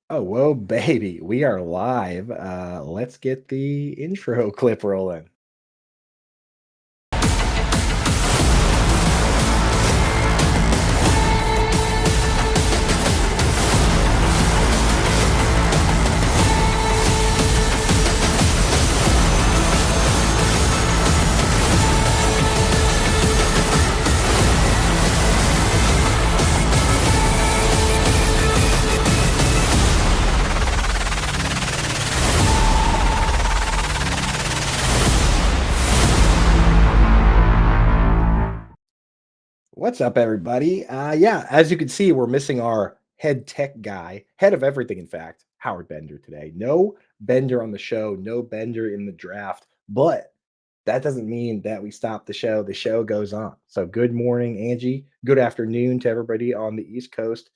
Oh, whoa, baby. We are live. Let's get the intro clip rolling. What's up, everybody? Yeah, as you can see, we're missing our head tech guy, head of everything, in fact, Howard Bender today. No Bender on the show, no Bender in the draft, but that doesn't mean that we stop the show. The show goes on. So, good morning, Angie. Good afternoon to everybody on the East Coast.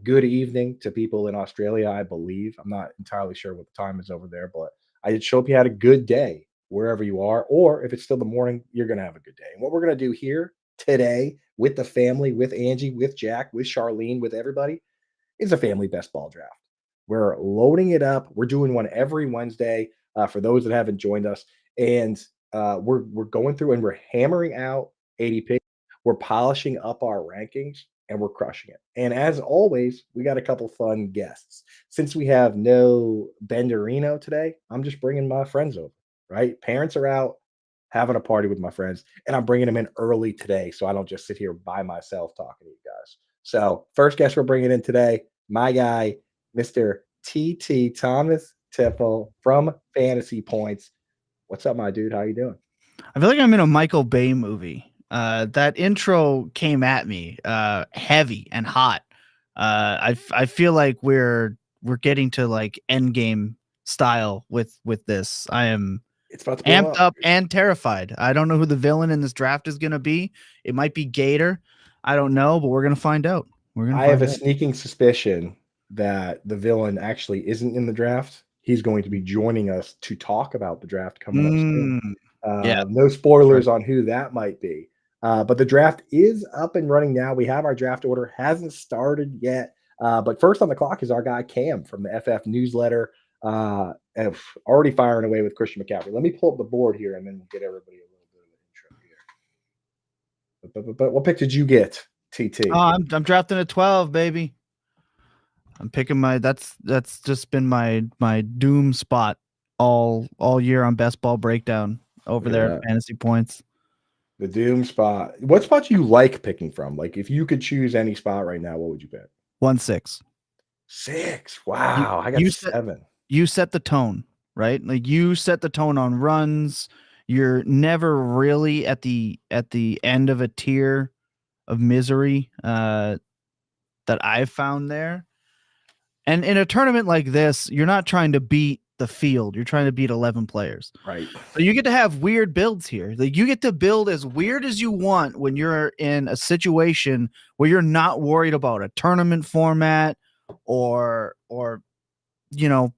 Good evening to people in Australia, I believe. I'm not entirely sure what the time is over there, but I just hope you had a good day wherever you are. Or if it's still the morning, you're going to have a good day. And what we're going to do here today with the family, with Angie, with Jack, with Charlene, with everybody is a family best ball draft. We're loading it up. We're doing one every Wednesday for those that haven't joined us, and we're going through and we're hammering out ADP. We're polishing up our rankings and we're crushing it. And as always, we got a couple fun guests. Since we have no Benderino today, I'm just bringing my friends over. Right, parents are out having a party with my friends, and I'm bringing them in early today so I don't just sit here by myself talking to you guys. So, first guest we're bringing in today, my guy, Mr. TT Thomas Tipple from Fantasy Points. What's up, my dude? How you doing? I feel like I'm in a Michael Bay movie. That intro came at me heavy and hot. I feel like we're getting to like Endgame style with this. I am It's about to blow amped up. up and terrified. I don't know who the villain in this draft is going to be. It might be Gator. I don't know, but we're going to find out. We're going to I have find a out. sneaking suspicion that the villain actually isn't in the draft. He's going to be joining us to talk about the draft coming up soon. Mm, yeah, No that's right. spoilers on who that might be. But the draft is up and running now. We have our draft order, hasn't started yet. But first on the clock is our guy Cam from the FF newsletter, and already firing away with Christian McCaffrey. Let me pull up the board here and then we'll get everybody a little bit of an intro here. But what pick did you get, Oh, TT? I'm drafting a 12, baby. I'm picking my that's just been my doom spot all year on best ball breakdown over Look at there at that. fantasy points. The Doom spot. What spot do you like picking from? Like, if you could choose any spot right now, what would you pick? 1-6. Six. You Wow. I got you set seven. you set the tone, right? Like you set the tone on runs. You're never really at the end of a tier of misery that I've found there. And in a tournament like this, you're not trying to beat the field. You're trying to beat 11 players. Right. So you get to have weird builds here. Like you get to build as weird as you want when you're in a situation where you're not worried about a tournament format or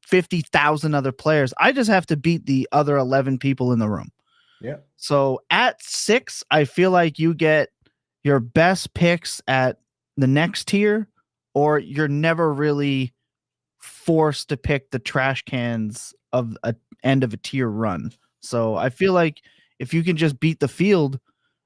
50,000 other players. I just have to beat the other 11 people in the room. Yeah. So at 6, I feel like you get your best picks at the next tier, or you're never really forced to pick the trash cans of a end of a tier run. So I feel like if you can just beat the field,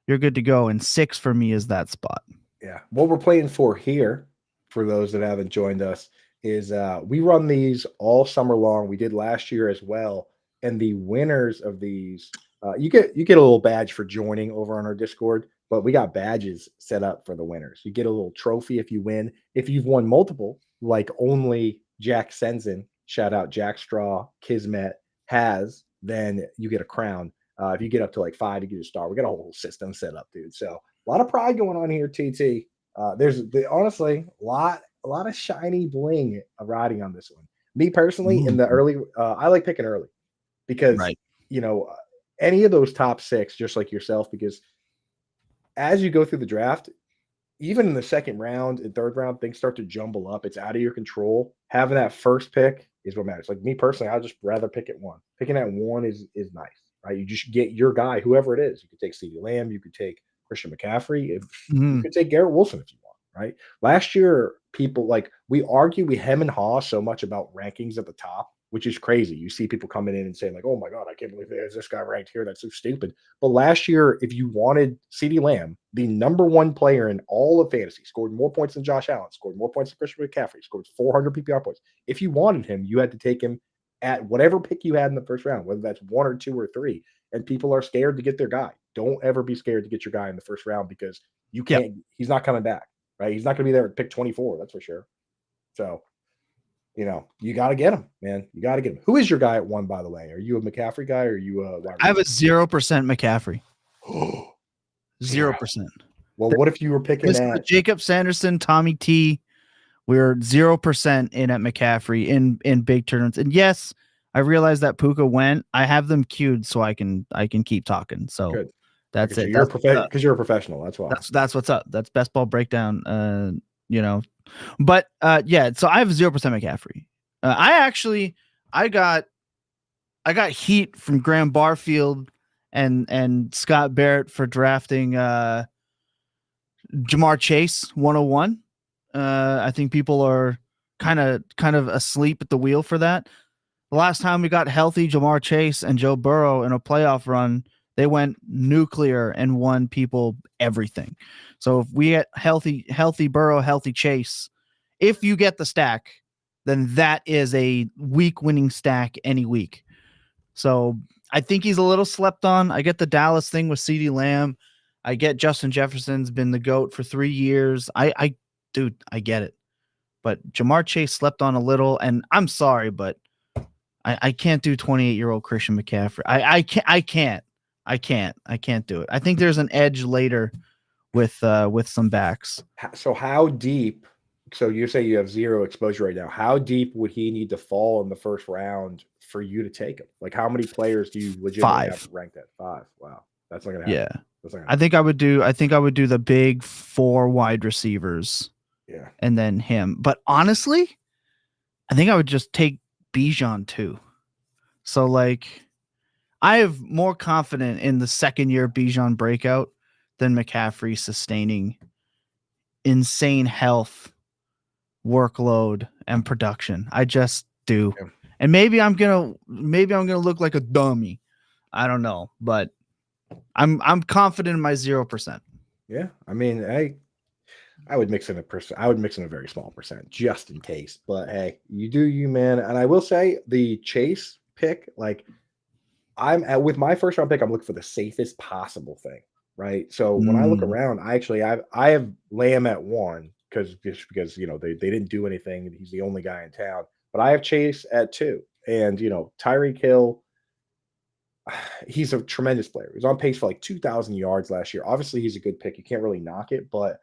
you're good to go. And 6 for me is that spot. Yeah. What we're playing for here, for those that haven't joined us, is we run these all summer long. We did last year as well. And the winners of these, you get a little badge for joining over on our Discord, but we got badges set up for the winners. You get a little trophy if you win. If you've won multiple, like only Jack Sensen, shout out Jack Straw, Kismet has, then you get a crown. If you get up to like five, you get a star. We got a whole system set up, dude. So a lot of pride going on here, TT. Honestly a lot of shiny bling riding on this one. Me personally, in Ooh, the early, I like picking early because right. you know uh, any of those top six, just like yourself, because as you go through the draft, even in the second round and third round, things start to jumble up. It's out of your control. Having that first pick is what matters. Like me personally, I'd just rather pick at one. Picking at one is nice, right? You just get your guy, whoever it is. You could take CeeDee Lamb, you could take Christian McCaffrey, if you Mhm. could take Garrett Wilson if you want, right? Last year, people like we argue, we hem and haw so much about rankings at the top, which is crazy. You see people coming in and saying, like, oh my God, I can't believe there's this guy ranked here. That's so stupid. But last year, if you wanted CeeDee Lamb, the number one player in all of fantasy, scored more points than Josh Allen, scored more points than Christian McCaffrey, scored 400 PPR points. If you wanted him, you had to take him at whatever pick you had in the first round, whether that's 1 or 2 or 3. And people are scared to get their guy. Don't ever be scared to get your guy in the first round because you Yep. can't, he's not coming back, right? He's not going to be there at pick 24, that's for sure. So, you got to get him, man. You got to get him. Who is your guy at 1, by the way? Are you a McCaffrey guy or are you a wide I have a receiver? 0% McCaffrey. Oh, 0%. well, what if you were picking at Jacob Sanderson, Tommy T? We're 0% in at McCaffrey in big tournaments. And yes, I realize that Puka went. I have them queued so I can keep talking. So good? that's it. Because you're a professional. That's why. That's what's up. That's best ball breakdown. But yeah. So I have 0% McCaffrey. I got heat from Graham Barfield and Scott Barrett for drafting Jamar Chase 101. I think people are kind of asleep at the wheel for that. The last time we got healthy Jamar Chase and Joe Burrow in a playoff run, they went nuclear and won people everything. So if we get healthy Burrow, healthy Chase, if you get the stack, then that is a week winning stack any week. So I think he's a little slept on. I get the Dallas thing with CeeDee Lamb. I get Justin Jefferson's been the GOAT for 3 years. Dude, I get it. But Jamar Chase slept on a little, and I'm sorry, but I can't do 28-year-old Christian McCaffrey. I can't do it. I think there's an edge later with some backs. So how deep? So you say you have 0 exposure right now. How deep would he need to fall in the first round for you to take him? Like how many players do you legitimately have ranked at 5? Wow, that's not gonna happen. Yeah, that's not gonna I think I would do the big 4 wide receivers. Yeah, and then him. But honestly, I think I would just take Bijan too. So like, I have more confidence in the second year Bijan breakout than McCaffrey sustaining insane health, workload, and production. I just do. Yeah. And maybe I'm gonna look like a dummy. I don't know, but I'm confident in my 0%. Yeah, I mean, I would mix in I would mix in a very small percent just in case. But hey, you do you, man. And I will say the Chase pick, like with my first round pick, I'm looking for the safest possible thing, right? So when I look around, I have Lamb at 1 because they didn't do anything. He's the only guy in town. But I have Chase at 2, and Tyreek Hill. He's a tremendous player. He was on pace for like 2,000 yards last year. Obviously, he's a good pick. You can't really knock it, but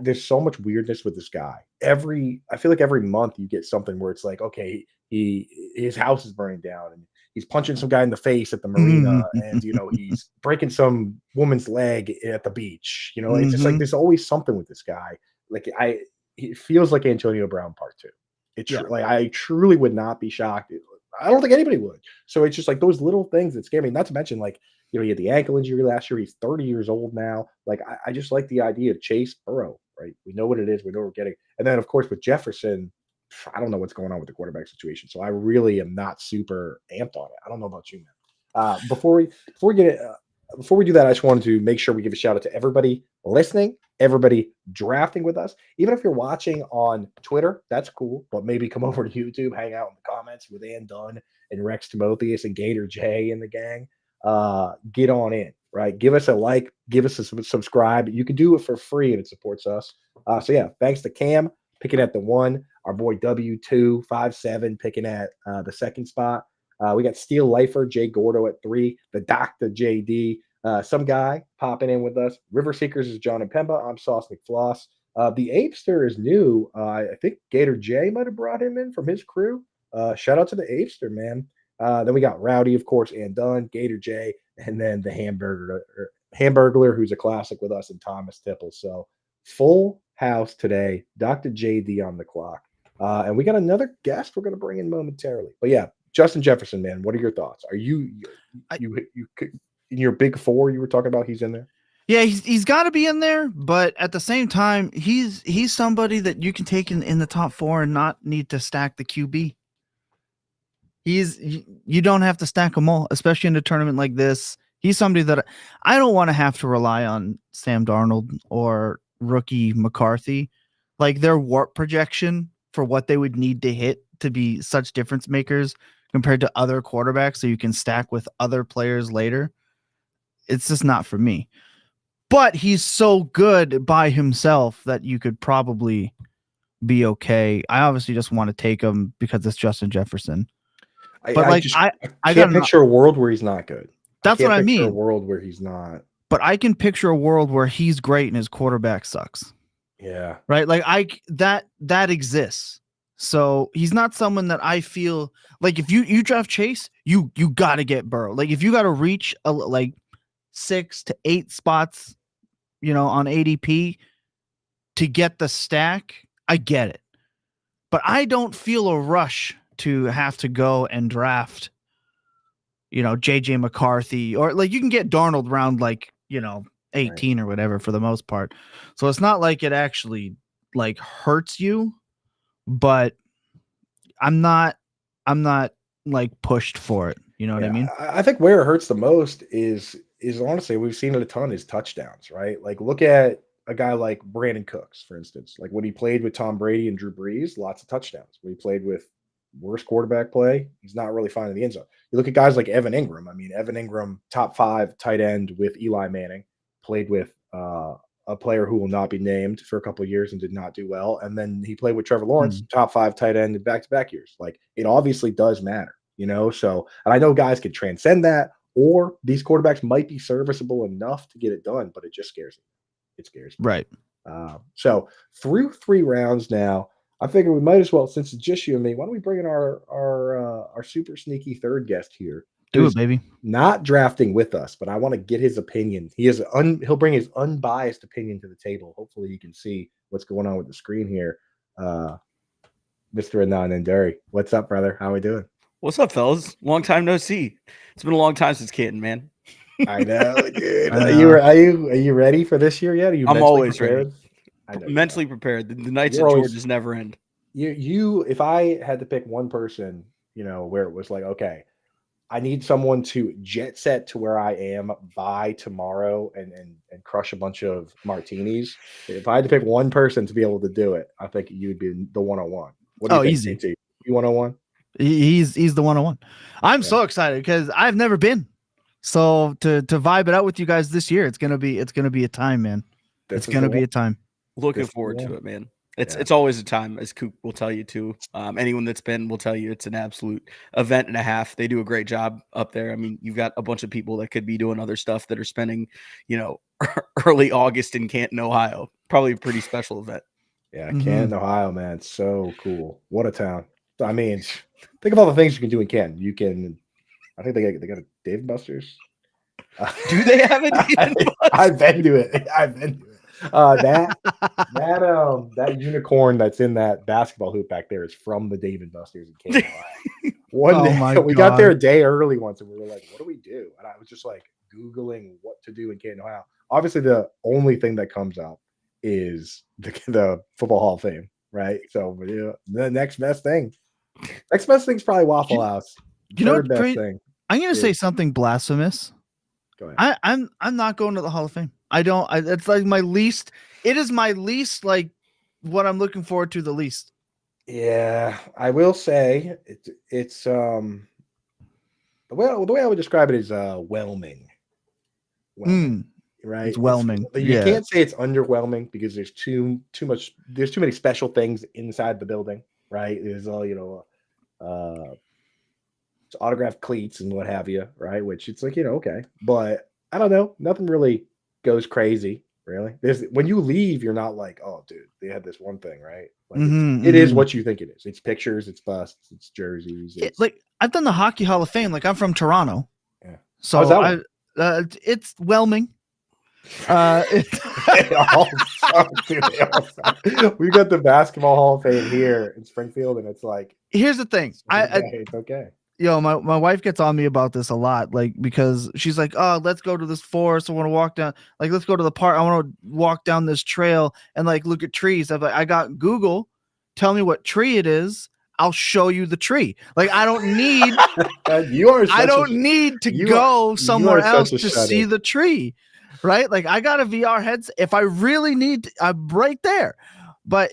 there's so much weirdness with this guy. I feel like every month you get something where it's like, okay, his house is burning down and he's punching some guy in the face at the marina, and he's breaking some woman's leg at the beach. It's just like there's always something with this guy. Like it feels like Antonio Brown part 2. Like I truly would not be shocked. I don't think anybody would. So it's just like those little things that scare me. Not to mention, like, he had the ankle injury last year. He's 30 years old now. Like, I just like the idea of Chase Burrow, right? We know what it is. We know what we're getting. And then, of course, with Jefferson, I don't know what's going on with the quarterback situation. So I really am not super amped on it. I don't know about you, man. Before we do that, I just wanted to make sure we give a shout out to everybody listening, everybody drafting with us. Even if you're watching on Twitter, that's cool. But maybe come over to YouTube, hang out in the comments with Ann Dunn and Rex Timotheus and Gator J and the gang. Get on in, right? Give us a like, give us a subscribe. You can do it for free and it supports us. So yeah, thanks to Cam picking at the 1, our boy W257 picking at the 2nd spot. We got Steel Lifer, Jay Gordo at 3, the Dr. JD, some guy popping in with us. River Seekers is John and Pemba. I'm Sauce McFloss. The Apester is new. I think Gator J might have brought him in from his crew. Shout out to the Apester, man. Then we got Rowdy, of course, and Dunn, Gator J, and then the Hamburglar, who's a classic with us, and Thomas Tipple. So full house today. Dr. JD on the clock. And we got another guest we're going to bring in momentarily. But yeah, Justin Jefferson, man, what are your thoughts? Are you in your big 4 you were talking about? He's in there? Yeah, he's got to be in there, but at the same time, he's somebody that you can take in the top 4 and not need to stack the QB. You don't have to stack them all, especially in a tournament like this. He's somebody that I don't want to have to rely on Sam Darnold or rookie McCarthy. Like their warp projection for what they would need to hit to be such difference makers compared to other quarterbacks so you can stack with other players later. It's just not for me. But he's so good by himself that you could probably be okay. I obviously just want to take him because it's Justin Jefferson. But I can't picture a world where he's not good. That's what I mean. A world where he's not. But I can picture a world where he's great and his quarterback sucks. Yeah. Right? Like that exists. So he's not someone that I feel like if you draft Chase, you got to get Burrow. Like if you got to reach like 6 to 8 spots, on ADP to get the stack, I get it. But I don't feel a rush to have to go and draft, JJ McCarthy, or like you can get Darnold round 18 or whatever for the most part. So it's not like it actually like hurts you, but I'm not like pushed for it. You know what I mean? I think where it hurts the most is honestly, we've seen it a ton, is touchdowns, right? Like look at a guy like Brandon Cooks, for instance. Like when he played with Tom Brady and Drew Brees, lots of touchdowns. When he played with worst quarterback play, he's not really finding the end zone. You look at guys like Evan Ingram. I mean, Evan Ingram, top 5 tight end with Eli Manning, played with a player who will not be named for a couple of years and did not do well. And then he played with Trevor Lawrence, top 5 tight end in back-to-back years. Like it obviously does matter, So, and I know guys can transcend that, or these quarterbacks might be serviceable enough to get it done, but it just scares me. It scares me. Right. So through 3 rounds now, I figure we might as well, since it's just you and me, why don't we bring in our super sneaky third guest here? Do it, baby. Not drafting with us, but I want to get his opinion. He'll bring his unbiased opinion to the table. Hopefully you can see what's going on with the screen here. Mr. Anand Nanduri. What's up, brother? How are we doing? What's up, fellas? Long time no see. It's been a long time since Canton, man. I know, dude. Are you ready for this year yet? I'm always ready. Mentally prepared. The nights at Georgia's never end. You if I had to pick one person, where it was like, okay, I need someone to jet set to where I am by tomorrow and crush a bunch of martinis. If I had to pick one person to be able to do it, I think you would be the 101. What do you think, easy. You 101? He's the 101. I'm so excited because I've never been. So to vibe it out with you guys this year, it's gonna be a time, man. It's gonna be a time. Looking forward to it, man. It's always a time, as Coop will tell you too. Anyone that's been will tell you it's an absolute event and a half. They do a great job up there. I mean, you've got a bunch of people that could be doing other stuff that are spending, early August in Canton, Ohio. Probably a pretty special event. Yeah, Canton, Ohio, man. So cool. What a town. I mean, think of all the things you can do in Canton. You can, I think they got a Dave & Buster's. Do they have a Dave & Buster's? I've been to it. That unicorn that's in that basketball hoop back there is from the Dave & Buster's in Canton, Ohio. One day we got there a day early once, and we were like, "What do we do?" And I was just like Googling what to do in Canton, Ohio. Obviously, the only thing that comes up is the Football Hall of Fame, right? So the next best thing is probably Waffle House. Third best thing. I'm gonna say something blasphemous. Go ahead. I'm not going to the Hall of Fame. It's like my least. It is my least, like what I'm looking forward to the least. Yeah, I will say it's the way I would describe it is whelming. Right? It's whelming. You can't say it's underwhelming because there's too many special things inside the building, right? There's all it's autographed cleats and what have you, right? Which it's like, okay. But I don't know. Nothing really goes crazy, really. When you leave, you're not like, oh, dude, they had this one thing, right? Like it is what you think it is. It's pictures, it's busts, it's jerseys. Like I've done the Hockey Hall of Fame. Like I'm from Toronto. Yeah. So it's whelming. We got the Basketball Hall of Fame here in Springfield, and it's like, here's the thing. It's okay. my wife gets on me about this a lot, like, because she's like, oh, let's go to this forest. I want to walk down, like, let's go to the park. I want to walk down this trail and like look at trees. I'm like, I got Google, tell me what tree it is. I'll show you the tree. Like, I don't need to go somewhere else to see the tree. Right? Like, I got a VR headset. If I really need to, I'm right there. But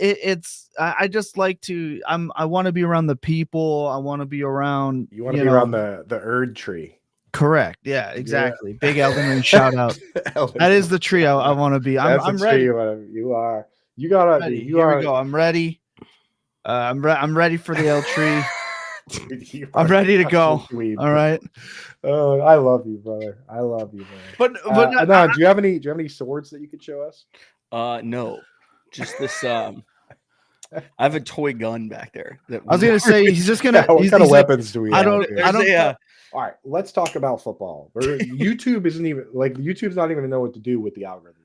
I just like to, I want to be around the people. I want to be around, you want to be around the Erd tree. Correct. Yeah, exactly. Yeah. Big Elden Ring shout out. That is the tree I want to be. I'm ready. You gotta ready. Here we go. I'm ready. I'm ready for the L tree. Dude, I'm ready to go. All right. Oh, I love you, brother. I love you, man. But Anand, do you have any swords that you could show us? No. Just this I have a toy gun back there. I was gonna say he's just gonna. What kind of weapons do we have? I don't. All right, let's talk about football. YouTube's not even know what to do with the algorithm.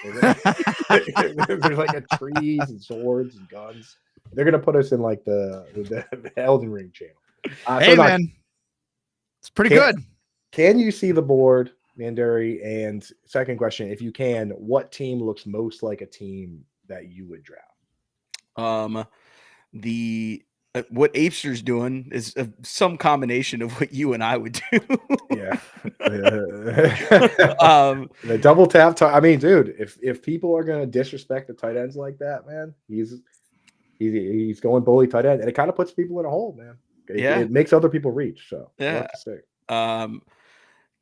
There's like a trees and swords and guns. They're gonna put us in like the Elden Ring channel. Hey, man, it's pretty good. Can you see the board, Nanduri? And second question, if you can, what team looks most like a team that you would draft? What Apester's doing is some combination of what you and I would do. Yeah. The double tap. I mean, dude, if people are gonna disrespect the tight ends like that, man, he's going bully tight end, and it kind of puts people in a hole, man. It makes other people reach. So yeah.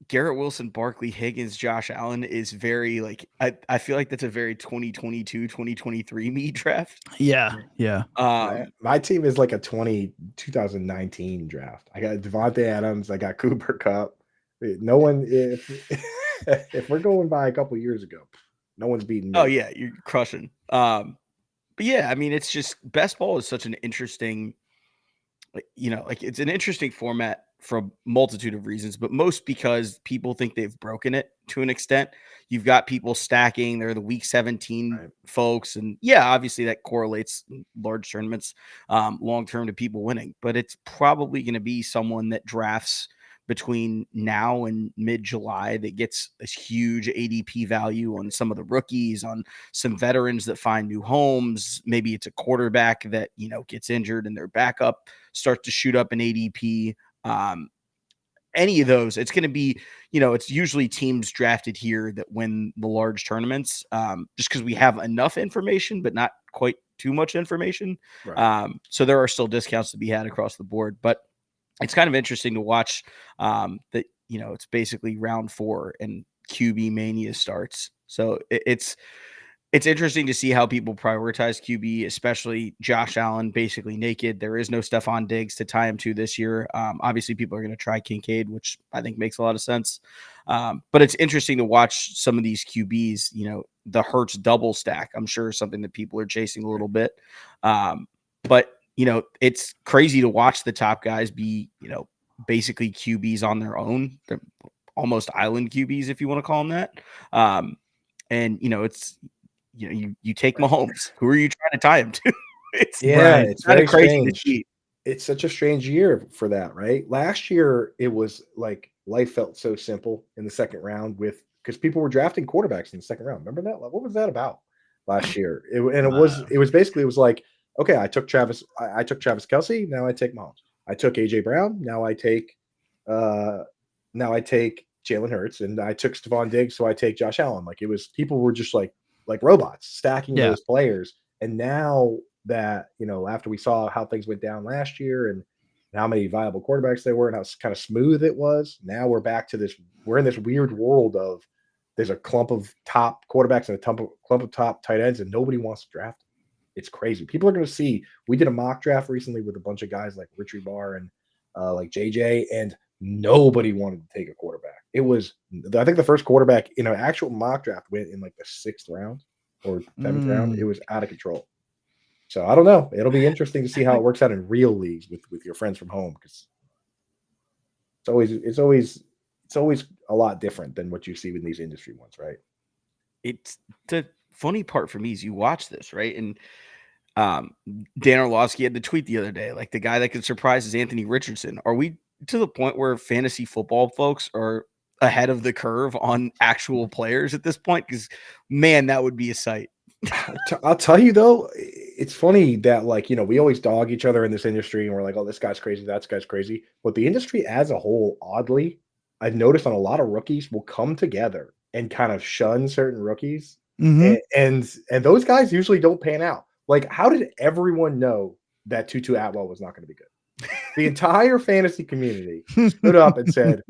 Garrett Wilson, Barkley, Higgins, Josh Allen is very like I feel like that's a very 2022, 2023 me draft. Yeah. My team is like a 2019 draft. I got Devontae Adams, I got Cooper Kupp. No one if we're going by a couple years ago, no one's beating me. Oh yeah, you're crushing. But yeah, I mean, it's just best ball is such an interesting, it's an interesting format for a multitude of reasons, but most because people think they've broken it to an extent. You've got people stacking. They're the week 17 folks. And yeah, obviously that correlates in large tournaments long-term to people winning, but it's probably going to be someone that drafts between now and mid-July that gets a huge ADP value on some of the rookies, on some veterans that find new homes. Maybe it's a quarterback that, gets injured and their backup starts to shoot up an ADP. Any of those, it's going to be, it's usually teams drafted here that win the large tournaments, just because we have enough information, but not quite too much information. Right. So there are still discounts to be had across the board, but it's kind of interesting to watch that, it's basically round 4 and QB mania starts. So it's interesting to see how people prioritize QB, especially Josh Allen, basically naked. There is no Stephon Diggs to tie him to this year. Obviously, people are going to try Kincaid, which I think makes a lot of sense. But it's interesting to watch some of these QBs, the Hurts double stack. I'm sure is something that people are chasing a little bit. But, it's crazy to watch the top guys be, basically QBs on their own. They're almost island QBs, if you want to call them that. And, it's, you take Mahomes. Who are you trying to tie him to? It's very crazy. It's such a strange year for that, right? Last year, it was like life felt so simple in the second round because people were drafting quarterbacks in the second round. Remember that? What was that about last year? It was like, okay, I took Travis Kelce. Now I take Mahomes. I took AJ Brown. Now I take Jalen Hurts, and I took Stephon Diggs. So I take Josh Allen. Like people were just like robots stacking those players. And now that, after we saw how things went down last year and how many viable quarterbacks there were and how kind of smooth it was, now we're back to this. We're in this weird world of there's a clump of top quarterbacks and a clump of top tight ends, and nobody wants to draft them. It's crazy. People are going to see. We did a mock draft recently with a bunch of guys like Richie Barr and like JJ, and nobody wanted to take a quarterback. It was, I think the first quarterback in an actual mock draft went in like the 6th round or 7th round. It was out of control. So I don't know. It'll be interesting to see how it works out in real leagues with your friends from home, because it's always a lot different than what you see with these industry ones, right? It's the funny part for me is you watch this, right? And Dan Orlovsky had the tweet the other day, like the guy that could surprise is Anthony Richardson. Are we to the point where fantasy football folks are ahead of the curve on actual players at this point? Because man, that would be a sight. I'll tell you though, it's funny that like, we always dog each other in this industry and we're like, oh, this guy's crazy, that guy's crazy. But the industry as a whole, oddly, I've noticed on a lot of rookies will come together and kind of shun certain rookies. Mhm. And those guys usually don't pan out. Like, how did everyone know that Tutu Atwell was not going to be good? The entire fantasy community stood up and said,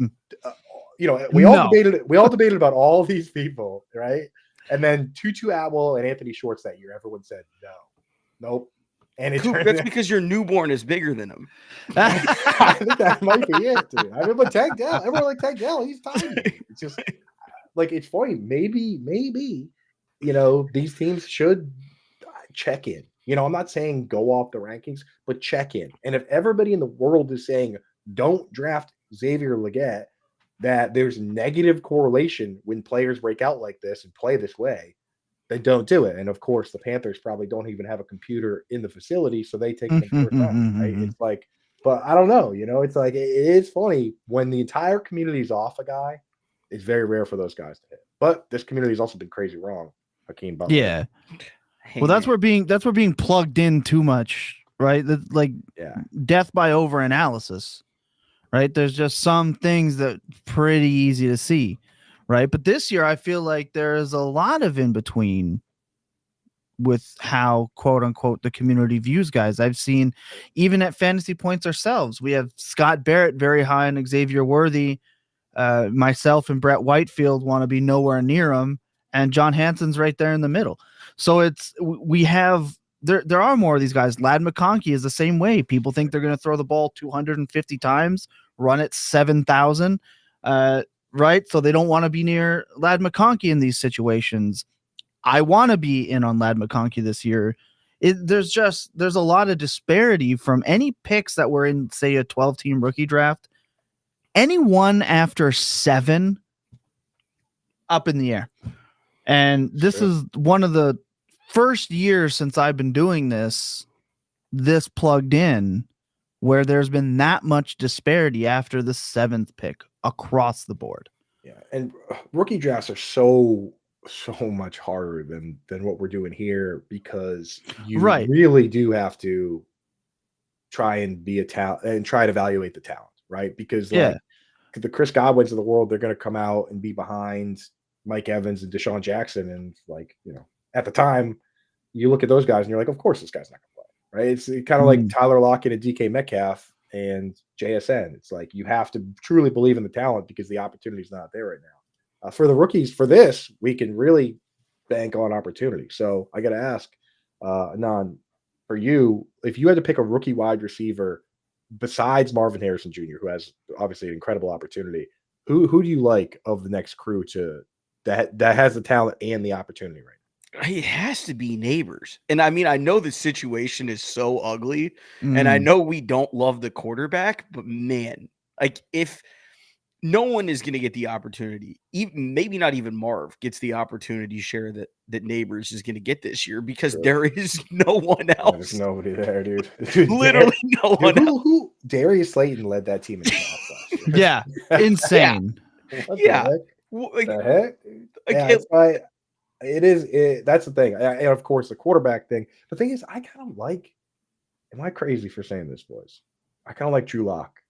we all debated about all these people, right? And then Tutu Atwell and Anthony Schwartz that year, everyone said nope. And that's because your newborn is bigger than him. I think that might be it, dude. I mean, but Tank Dell, everyone like Tank Dell, he's tiny. It's just like, it's funny. Maybe, these teams should check in. I'm not saying go off the rankings, but check in. And if everybody in the world is saying don't draft Xavier Legette, that there's negative correlation when players break out like this and play this way, they don't do it. And of course, the Panthers probably don't even have a computer in the facility, so they take them first round, right? It's like, but I don't know, it's like, it is funny when the entire community is off a guy. It's very rare for those guys to hit. But this community has also been crazy wrong. Hakeem Butler. Yeah. Well, that's where being plugged in too much, right? Death by overanalysis. Right. There's just some things that pretty easy to see. Right. But this year, I feel like there's a lot of in between with how, quote unquote, the community views guys. I've seen even at fantasy points ourselves. We have Scott Barrett very high on Xavier Worthy. Myself and Brett Whitefield want to be nowhere near him. And John Hansen's right there in the middle. So we have. There are more of these guys. Ladd McConkey is the same way. People think they're going to throw the ball 250 times, run it 7,000, right? So they don't want to be near Ladd McConkey in these situations. I want to be in on Ladd McConkey this year. There's a lot of disparity from any picks that were in, say, a 12-team rookie draft. Anyone after 7 up in the air. And this is one of the first year since I've been doing this plugged in, where there's been that much disparity after the 7th pick across the board. Yeah, and rookie drafts are so much harder than what we're doing here, because you really do have to try and be a talent and try to evaluate the talent, right? Because like the Chris Godwins of the world, they're going to come out and be behind Mike Evans and Deshaun Jackson, and like, at the time, you look at those guys and you're like, of course this guy's not going to play, right? It's kind of like Tyler Lockett and DK Metcalf and JSN. It's like you have to truly believe in the talent because the opportunity is not there right now. For the rookies, for this, we can really bank on opportunity. So I got to ask, Anand, for you, if you had to pick a rookie wide receiver besides Marvin Harrison Jr., who has obviously an incredible opportunity, who do you like of the next crew that has the talent and the opportunity right now? It has to be Neighbors. And I mean, I know the situation is so ugly, and I know we don't love the quarterback, but man, like, if no one is going to get the opportunity, even maybe not even Marv gets the opportunity share that Neighbors is going to get this year, because there is no one else. There's nobody there, dude. Literally no one else. Who Darius Slayton led that team in the last year. Yeah, insane. What the heck? It's why that's the thing. And of course, the quarterback thing. The thing is, I kind of like. Am I crazy for saying this, boys? I kind of like Drew Lock.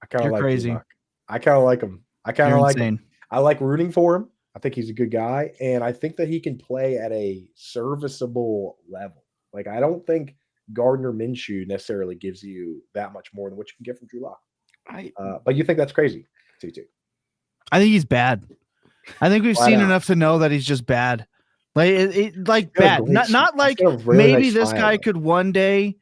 I kind of like crazy. Drew Lock. I kind of like him. I kind of like him. I like rooting for him. I think he's a good guy, and I think that he can play at a serviceable level. Like, I don't think Gardner Minshew necessarily gives you that much more than what you can get from Drew Lock. But you think that's crazy, T2? I think he's bad. I think we've seen enough to know that he's just bad. Like bad. Not like maybe this guy could one day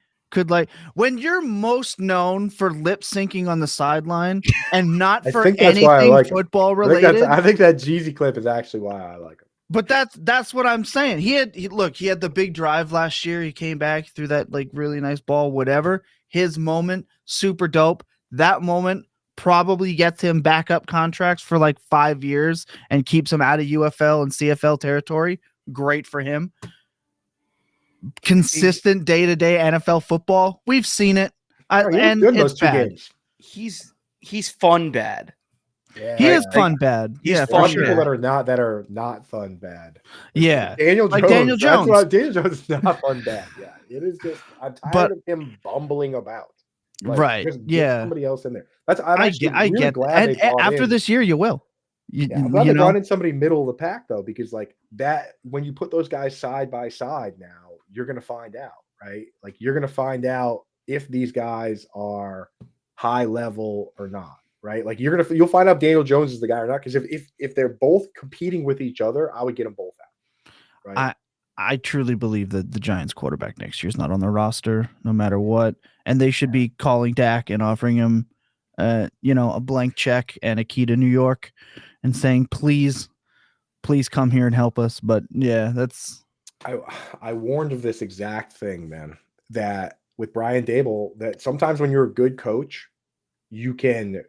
when you're most known for lip syncing on the sideline and not for anything football related. I think that Jeezy clip is actually why I like him. But that's what I'm saying. He had the big drive last year. He came back, threw that like really nice ball, whatever. His moment, super dope. That moment probably gets him backup contracts for like 5 years and keeps him out of UFL and CFL territory. Great for him. consistent day-to-day NFL football. We've seen it. Oh, he was And good in it's those 2 bad. games. He's fun bad. Yeah, He Right, is fun bad. he's Yeah, there are for fun people sure. bad. that are not fun bad. Yeah. Daniel Like Jones. Daniel That's Jones. what Daniel Jones is not fun bad. Yeah, it is just I'm tired But of him bumbling about. Like, right. just get Yeah. somebody else in there. I'm I actually get I really get glad they brought after in. this year you will. Yeah, I'm glad they know. brought in somebody middle of the pack though, because like that when you put those guys side by side now, you're gonna find out, right? Like you're gonna find out if these guys are high level or not, right? Like you'll find out Daniel Jones is the guy or not. Because if they're both competing with each other, I would get them both out, right? I truly believe that the Giants quarterback next year is not on the roster, no matter what, and they should be calling Dak and offering him, a blank check and a key to New York, and saying, please come here and help us. But yeah, that's I warned of this exact thing, man. That with Brian Dable, that sometimes when you're a good coach, you can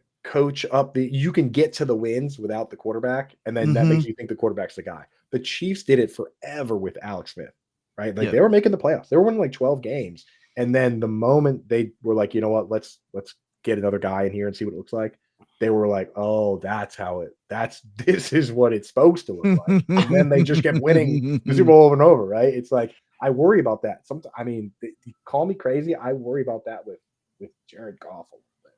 you can get to the wins without the quarterback, and then that makes you think the quarterback's the guy. The Chiefs did it forever with Alex Smith, right? Like they were making the playoffs. They were winning like 12 games. And then the moment they were like, you know what, let's get another guy in here and see what it looks like. They were like, oh, this is what it's supposed to look like. And then they just kept winning the Super Bowl over and over, right? It's like, I worry about that. Sometimes, I mean, call me crazy. I worry about that with Jared Goff a little bit.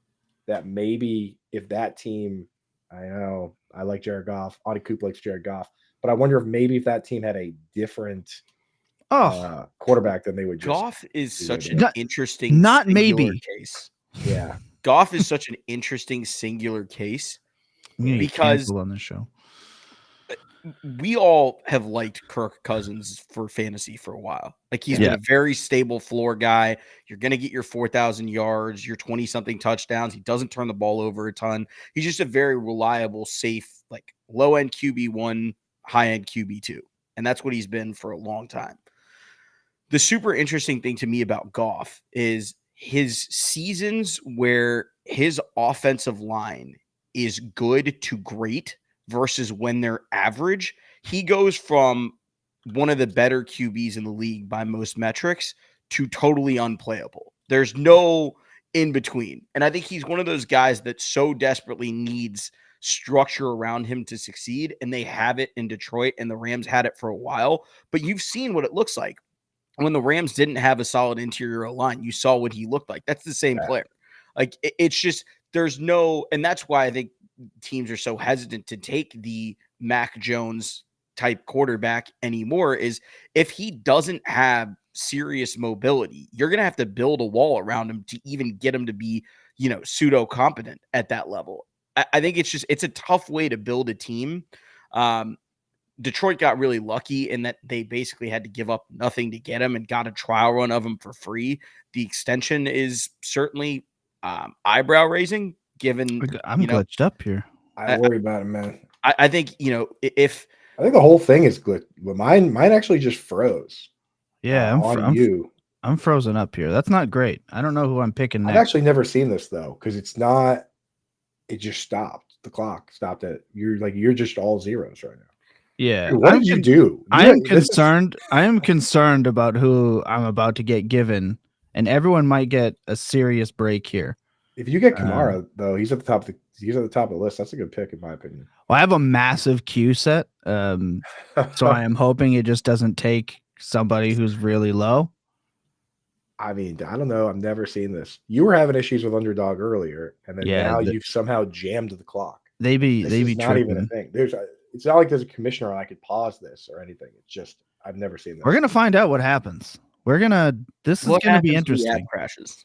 That maybe if that team, I know I like Jared Goff, Audie Coop likes Jared Goff, but I wonder if maybe if that team had a different quarterback, then they would just. Goff is such an Not- interesting not singular maybe. case. Yeah. Goff is such an interesting singular case I'm gonna get because canceled on this show. we all have liked Kirk Cousins for fantasy for a while. Like he's been a very stable floor guy. You're going to get your 4,000 yards, your 20 something touchdowns. He doesn't turn the ball over a ton. He's just a very reliable, safe, like low end QB1, high end QB2. And that's what he's been for a long time. The super interesting thing to me about Goff is his seasons where his offensive line is good to great versus when they're average. He goes from one of the better QBs in the league by most metrics to totally unplayable. There's no in between. And I think he's one of those guys that so desperately needs structure around him to succeed. And they have it in Detroit, and the Rams had it for a while. But you've seen what it looks like. When the Rams didn't have a solid interior line, you saw what he looked like. That's the same player. Like it's just there's no, and that's why I think teams are so hesitant to take the Mac Jones type quarterback anymore. Is if he doesn't have serious mobility, you're gonna have to build a wall around him to even get him to be, pseudo competent at that level. I think it's a tough way to build a team. Detroit got really lucky in that they basically had to give up nothing to get him and got a trial run of him for free. The extension is certainly eyebrow raising given I'm glitched up here. I worry about him, man. I think, if I think the whole thing is glitch. But mine actually just froze. Yeah, I'm frozen up here. That's not great. I don't know who I'm picking next. I've actually never seen this though, because it just stopped. The clock stopped at you're just all zeros right now. Yeah. Dude, what did you do? I am concerned. I am concerned about who I'm about to get given, and everyone might get a serious break here. If you get Kamara, though, he's at the top of the list. That's a good pick, in my opinion. Well, I have a massive queue set, so I am hoping it just doesn't take somebody who's really low. I mean, I don't know. I've never seen this. You were having issues with Underdog earlier, and then now you've somehow jammed the clock. They be not tripping. even a thing. It's not like there's a commissioner I could pause this or anything. It's just I've never seen this. We're gonna find out what happens. This is gonna be interesting. Crashes.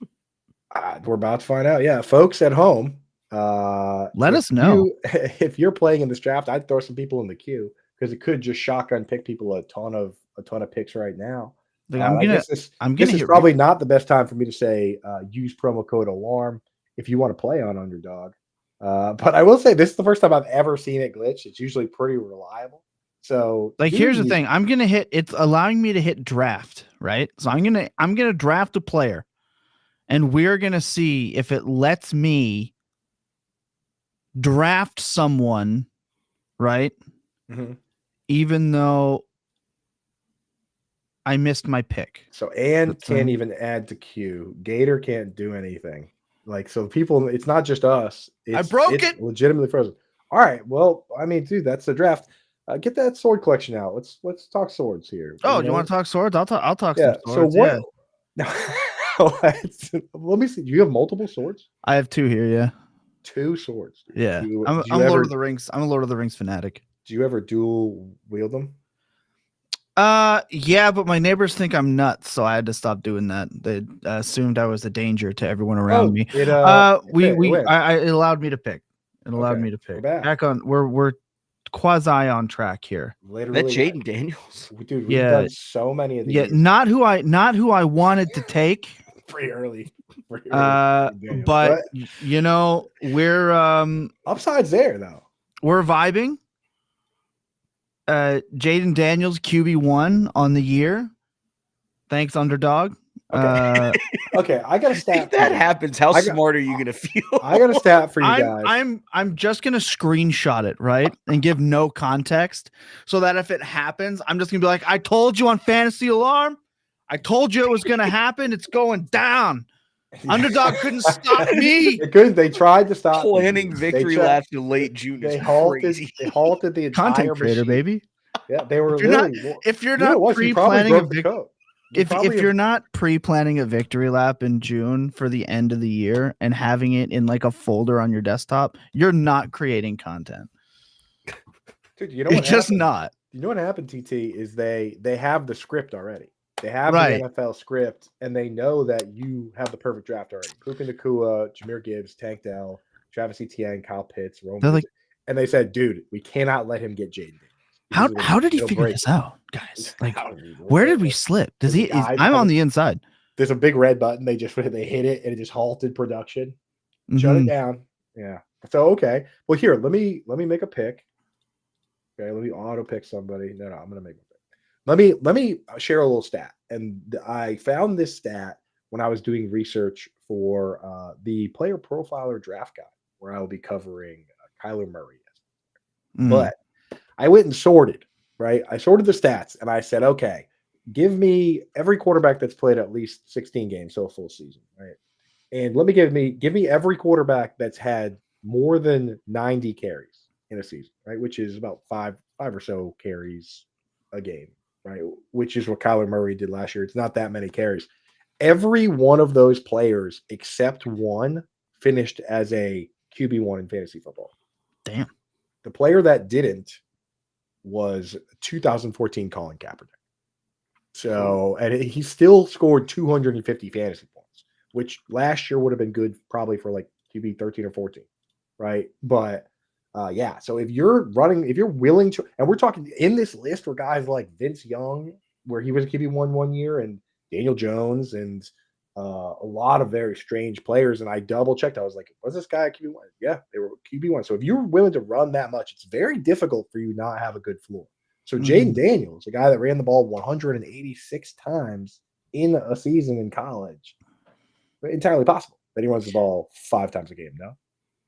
We're about to find out. Yeah, folks at home, let us know if you're playing in this draft. I'd throw some people in the queue because it could just shotgun pick people a ton of picks right now. This is probably not the best time for me to say use promo code ALARM if you want to play on Underdog. But I will say this is the first time I've ever seen it glitch. It's usually pretty reliable. So here's the thing. I'm gonna hit. It's allowing me to hit draft, right? So I'm gonna draft a player, and we're gonna see if it lets me draft someone, right? Mm-hmm. Even though I missed my pick. So Ann That's can't fine. even add to queue. Gator can't do anything. Like, so people, it's not just us. broke it's it. legitimately frozen. All right. Well, I mean, dude, that's the draft. Get that sword collection out. Let's talk swords here. Oh, you want to talk swords? I'll talk some Yeah. So swords. what? Yeah. Let me see. Do you have multiple swords? I have 2 here. Yeah. 2 swords. Dude. Yeah. Do you I'm ever, Lord of the Rings. I'm a Lord of the Rings fanatic. do you ever dual wield them? Yeah, but my neighbors think I'm nuts, so I had to stop doing that. They assumed I was a danger to everyone around me. It It allowed me to pick. It allowed me to pick. back. We're quasi on track here. That Literally, Jaden Daniels. dude. We've Yeah. done so many of these. Yeah, not who I wanted to take. Pretty early. But you know, we're upsides there though. we're vibing. Jaden Daniels QB1 on the year. Thanks, underdog. Okay. Okay, I got a stat. If that happens, how smart are you gonna feel? I got a stat for you guys. I'm just gonna screenshot it, right, and give no context, so that if it happens, I'm just gonna be like, I told you on Fantasy Alarm. I told you it was gonna happen. It's going down. Underdog couldn't stop me. They couldn't. They tried to stop. Planning victory laps in late June. They is halted. crazy. They halted the entire Content creator, machine. baby. Yeah, they were. If you're not pre-planning a victory. If you're not pre-planning a victory lap in June for the end of the year and having it in like a folder on your desktop, you're not creating content. Dude, you know what? It's just not. You know what happened, TT, is they have the script already. They have Right. the NFL script, and they know that you have the perfect draft already. Puka Nacua, Jahmyr Gibbs, Tank Dell, Travis Etienne, Kyle Pitts, Roman. They're like, and they said, dude, we cannot let him get Jaden. How did he figure this out, guys? Like, where did we slip? Does he? I'm on the inside. There's a big red button. They hit it and it just halted production. Shut it down. Yeah. So okay. Well, here, let me make a pick. Okay, let me auto pick somebody. No, I'm gonna make a pick. Let me share a little stat. And I found this stat when I was doing research for the player profiler draft guide, where I will be covering Kyler Murray. But I went and sorted, right? I sorted the stats and I said, okay, give me every quarterback that's played at least 16 games, so a full season, right? And let me give me every quarterback that's had more than 90 carries in a season, right? Which is about five or so carries a game, right? Which is what Kyler Murray did last year. It's not that many carries. Every one of those players except one finished as a QB1 in fantasy football. Damn. The player that didn't was 2014 Colin Kaepernick. So, and he still scored 250 fantasy points, which last year would have been good probably for like QB 13 or 14, right? But yeah, so if you're willing to, and we're talking in this list were guys like Vince Young, where he was a QB1 one year, and Daniel Jones, and a lot of very strange players. And I double checked. I was like, was this guy a QB1? Yeah, they were QB1. So if you're willing to run that much, it's very difficult for you not have a good floor. So Jaden Daniels, a guy that ran the ball 186 times in a season in college, entirely possible that he runs the ball 5 times a game. No,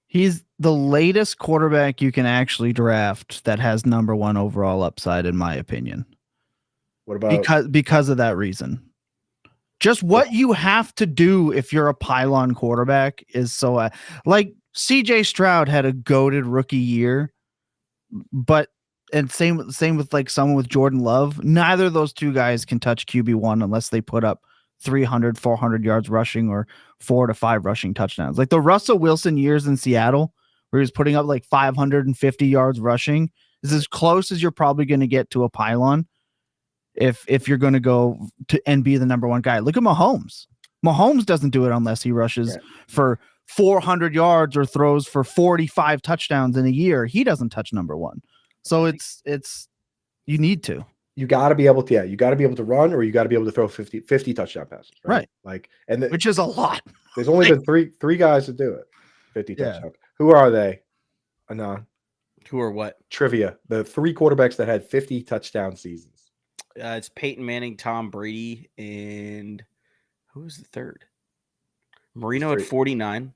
he's the latest quarterback you can actually draft that has number 1 overall upside, in my opinion. What about because of that reason? Just what you have to do if you're a pylon quarterback is so like CJ Stroud had a goated rookie year, but and same with like someone with Jordan Love. Neither of those two guys can touch QB1 unless they put up 300, 400 yards rushing or 4 to 5 rushing touchdowns. Like the Russell Wilson years in Seattle, where he was putting up like 550 yards rushing, is as close as you're probably going to get to a pylon. If you're going to go to and be the number 1 guy. Look at Mahomes. Mahomes doesn't do it unless he rushes for 400 yards or throws for 45 touchdowns in a year. He doesn't touch number 1. So it's you need to. You got to be able to, you got to be able to run, or you got to be able to throw 50 touchdown passes, right? Like, and which is a lot. There's only been three guys that do it. 50 touchdowns. Who are they? Anand. Who are what? Trivia. The 3 quarterbacks that had 50 touchdown seasons. It's Peyton Manning, Tom Brady, and who was the third? Marino at 49.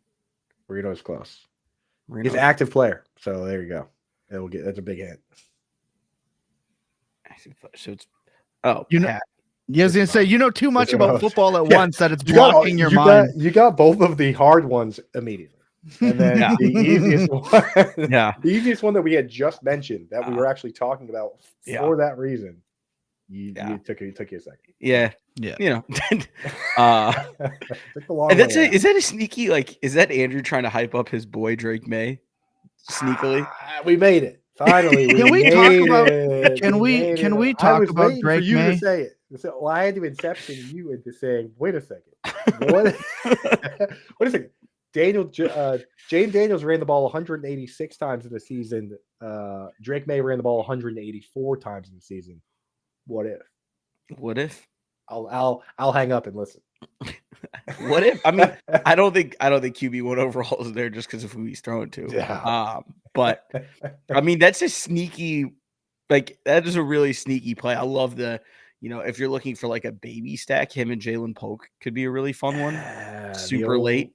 Marino's close. He's an active player, so there you go. That's a big hint. So it's you know Pat. Yeah, I was gonna say, you know too much Just about most. football at Yeah, once that it's You got, blocking your you mind. got you got both of the hard ones immediately, and then Yeah. the easiest one, Yeah. the easiest one that we had just mentioned that we Uh, were actually talking about yeah. for that reason. Yeah. You took you a second. Yeah. Yeah. You know. Took the long And that's way it. Is that a sneaky, like, is that Andrew trying to hype up his boy Drake May sneakily? We made it. Finally, we Can we talk made about- it. Can we made can it. we I talk was about waiting for Drake you to May? say it. So, well, I had to inception you into saying, wait a second. What? Wait a second. Jane Daniels ran the ball 186 times in the season. Drake May ran the ball 184 times in the season. What if? What if? I'll hang up and listen. What if? I mean, I don't think QB1 overall is there just because of who he's throwing to. Yeah. But I mean, that's a sneaky, like, that is a really sneaky play. I love the, if you're looking for like a baby stack, him and Jalen Polk could be a really fun one. Super late.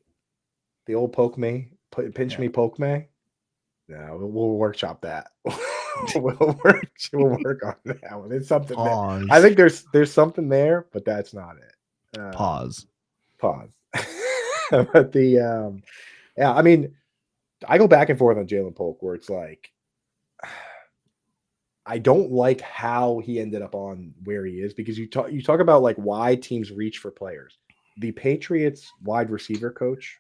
The old poke me, pinch Yeah. me, poke me. No, we'll workshop that. we'll work on that one. It's something there. Pause. I think there's something there, but that's not it. Pause. But yeah, I mean, I go back and forth on Jalen Polk where it's like, I don't like how he ended up on where he is, because you talk about like why teams reach for players. The Patriots wide receiver coach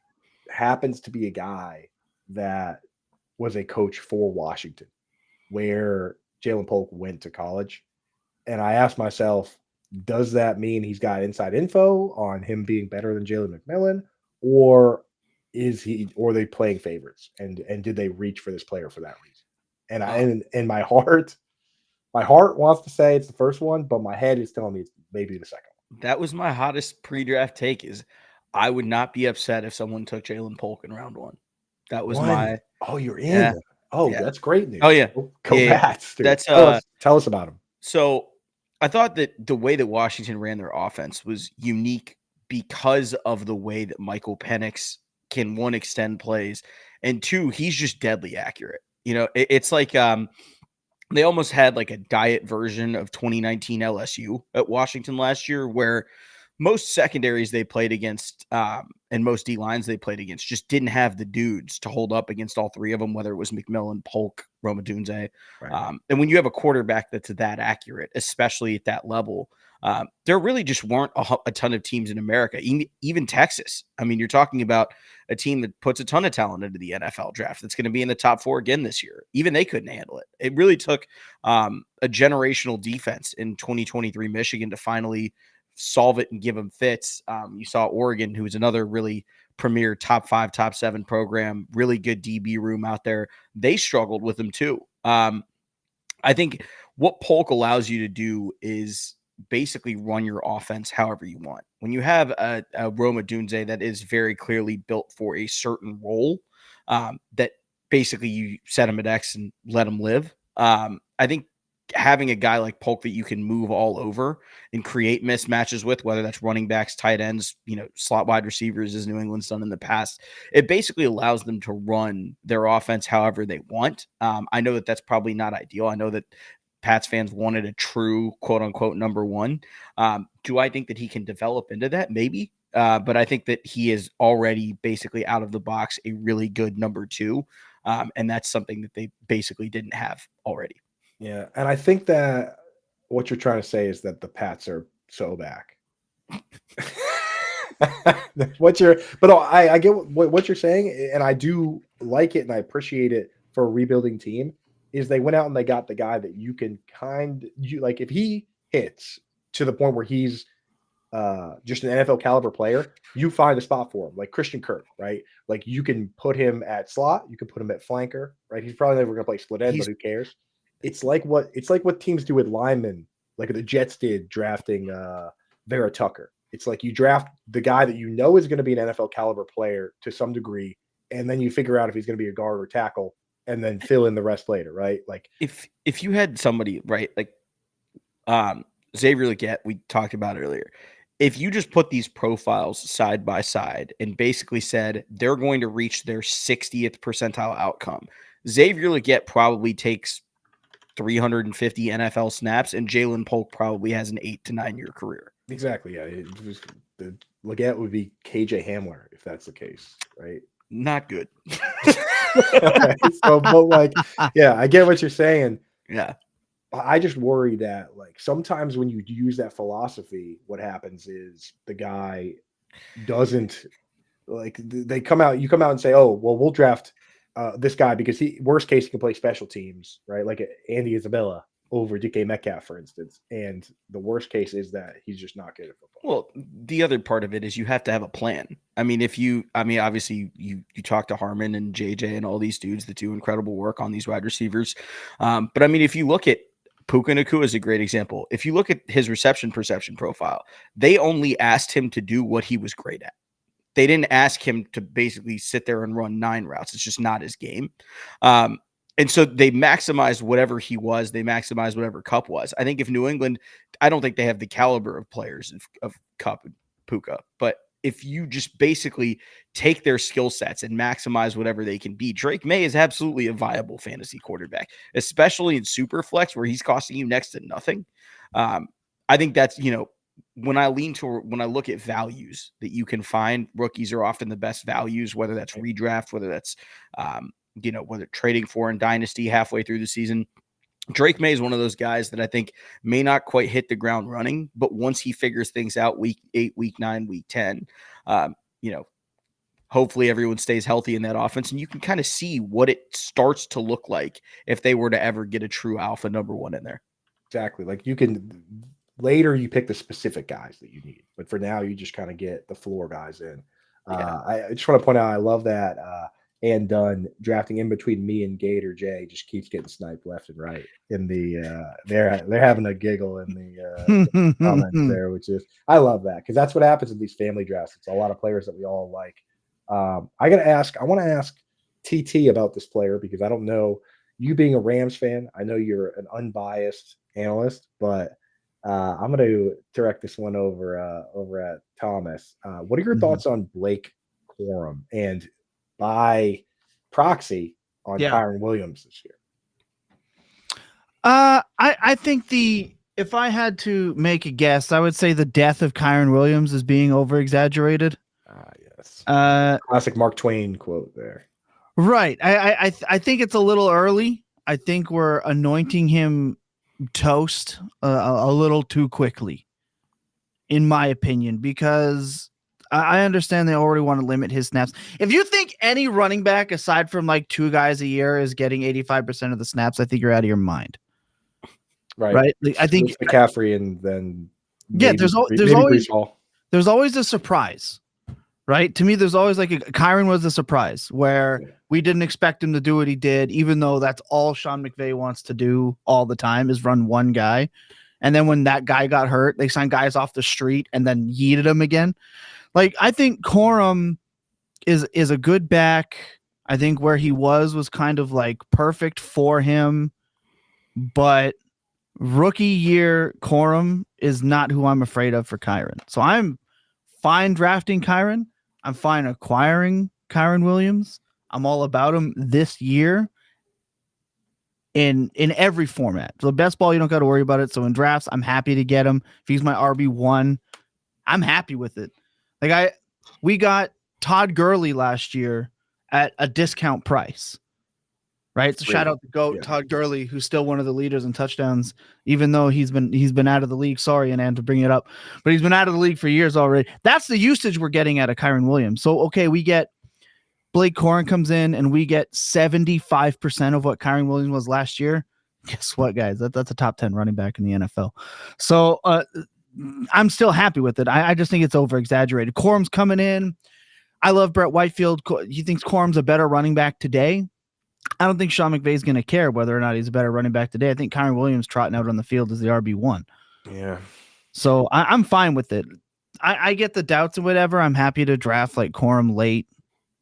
happens to be a guy that was a coach for Washington, where Jalen Polk went to college. And I asked myself, does that mean he's got inside info on him being better than Jalen McMillan, or are they playing favorites? And did they reach for this player for that reason? And in my heart wants to say it's the first one, but my head is telling me it's maybe the second one. That was my hottest pre-draft take, is I would not be upset if someone took Jalen Polk in round 1. That was my. Oh, you're in. Yeah. Oh, Yeah. that's great news. Oh, yeah. Go Yeah. Pats, dude. That's tell us about him. So I thought that the way that Washington ran their offense was unique because of the way that Michael Penix can, one, extend plays, and two, he's just deadly accurate. It's like they almost had like a diet version of 2019 LSU at Washington last year, where most secondaries they played against and most D lines they played against just didn't have the dudes to hold up against all three of them, whether it was McMillan, Polk, Rome Odunze. Right. And when you have a quarterback that's that accurate, especially at that level, there really just weren't a ton of teams in America, even Texas. I mean, you're talking about a team that puts a ton of talent into the NFL draft that's going to be in the top 4 again this year. Even they couldn't handle it. It really took a generational defense in 2023 Michigan to finally solve it and give them fits. You saw Oregon, who is another really premier top 5, top 7 program, really good DB room out there. They struggled with them too. I think what Polk allows you to do is basically run your offense however you want. When you have a Rome Odunze that is very clearly built for a certain role, that basically you set him at X and let him live. I think having a guy like Polk that you can move all over and create mismatches with, whether that's running backs, tight ends, slot wide receivers, as New England's done in the past, it basically allows them to run their offense however they want. I know that that's probably not ideal. I know that Pats fans wanted a true quote unquote number 1. Do I think that he can develop into that? Maybe. But I think that he is already basically out of the box a really good number 2. And that's something that they basically didn't have already. Yeah, and I think that what you're trying to say is that the Pats are so back. I get what you're saying, and I do like it, and I appreciate it for a rebuilding team. Is they went out and they got the guy that you can like if he hits to the point where he's just an NFL caliber player, you find a spot for him, like Christian Kirk, right? Like you can put him at slot, you can put him at flanker, right? He's probably never going to play split end, but who cares? It's like what teams do with linemen, like the Jets did drafting Vera Tucker. It's like you draft the guy that you know is going to be an NFL caliber player to some degree, and then you figure out if he's going to be a guard or tackle, and then fill in the rest later, right? Like if you had somebody, right, like Xavier Legette, we talked about earlier. If you just put these profiles side by side and basically said they're going to reach their 60th percentile outcome, Xavier Legette probably takes 350 NFL snaps, and Jalen Polk probably has an 8 to 9 year career. Exactly. Yeah. The Leggett would be KJ Hamler if that's the case, right? Not good. So, but like, yeah, I get what you're saying. Yeah. I just worry that like sometimes when you use that philosophy, what happens is the guy doesn't like they come out. You come out and say, "Oh, well, we'll draft this guy because he worst case he can play special teams, right? Like Andy Isabella over DK Metcalf, for instance. And the worst case is that he's just not good at football." Well, the other part of it is you have to have a plan. I mean, obviously you talk to Harmon and JJ and all these dudes that do incredible work on these wide receivers. But I mean, if you look at Puka Nacua is a great example. If you look at his reception perception profile, they only asked him to do what he was great at. They didn't ask him to basically sit there and run 9 routes. It's just not his game. And so they maximized whatever he was. They maximized whatever Cup was. I think if New England, I don't think they have the caliber of players of Cup and Puka. But if you just basically take their skill sets and maximize whatever they can be, Drake May is absolutely a viable fantasy quarterback, especially in super flex where he's costing you next to nothing. I think that's, when I look at values that you can find, rookies are often the best values, whether that's redraft, whether that's, whether trading for in dynasty halfway through the season. Drake May is one of those guys that I think may not quite hit the ground running, but once he figures things out week 8, week 9, week 10, hopefully everyone stays healthy in that offense. And you can kind of see what it starts to look like if they were to ever get a true alpha number 1 in there. Exactly. Like you can later you pick the specific guys that you need, but for now you just kind of get the floor guys in. Yeah. I just want to point out I love that and Dunn drafting in between me and Gator J just keeps getting sniped left and right in the they're having a giggle in the comments there, which is I love that because that's what happens in these family drafts. It's a lot of players that we all like. I want to ask TT about this player because I don't know, you being a Rams fan, I know you're an unbiased analyst, but I'm going to direct this one over at Thomas. What are your thoughts on Blake Corum and by proxy on Kyren Williams this year? I think if I had to make a guess, I would say the death of Kyren Williams is being over exaggerated. Yes. Classic Mark Twain quote there. Right. I think it's a little early. I think we're anointing him toast a little too quickly, in my opinion, because I understand they already want to limit his snaps. If you think any running back aside from like 2 guys a year is getting 85% of the snaps, I think you're out of your mind. Right. Like, I think McCaffrey and then there's always a surprise. Right. To me, there's always like Kyren was a surprise where we didn't expect him to do what he did, even though that's all Sean McVay wants to do all the time is run one guy. And then when that guy got hurt, they signed guys off the street and then yeeted him again. Like, I think Corum is a good back. I think where he was kind of like perfect for him. But rookie year Corum is not who I'm afraid of for Kyren. So I'm fine drafting Kyren. I'm fine acquiring Kyren Williams. I'm all about him this year in every format. So the best ball, you don't got to worry about it. So in drafts, I'm happy to get him. If he's my RB1, I'm happy with it. Like we got Todd Gurley last year at a discount price. Right. So shout out to GOAT Todd Gurley, who's still one of the leaders in touchdowns, even though he's been out of the league. Sorry, Anand, to bring it up, but he's been out of the league for years already. That's the usage we're getting out of Kyren Williams. So, okay, we get Blake Corum comes in and we get 75% of what Kyren Williams was last year. Guess what, guys? That's a top 10 running back in the NFL. So I'm still happy with it. I just think it's over exaggerated. Corum's coming in. I love Brett Whitefield. He thinks Corum's a better running back today. I don't think Sean McVay is going to care whether or not he's a better running back today. I think Kyren Williams trotting out on the field is the RB1. Yeah. So I'm fine with it. I get the doubts and whatever. I'm happy to draft like Corum late,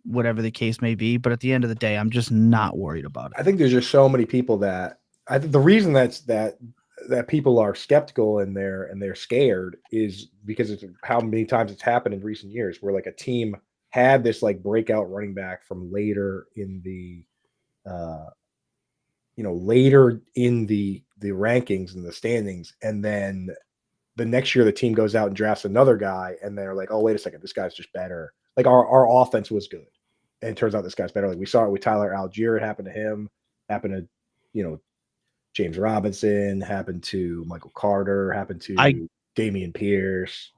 whatever the case may be. But at the end of the day, I'm just not worried about it. I think there's just so many people that I think the reason that people are skeptical and they're scared is because it's how many times it's happened in recent years where like a team had this like breakout running back from later in the later in the rankings and the standings, and then the next year the team goes out and drafts another guy, and they're like, oh, wait a second, this guy's just better. Like our offense was good, and it turns out this guy's better. Like we saw it with Tyler Algier. It happened to him. Happened to James Robinson. Happened to Michael Carter. Happened I to Damian Pierce.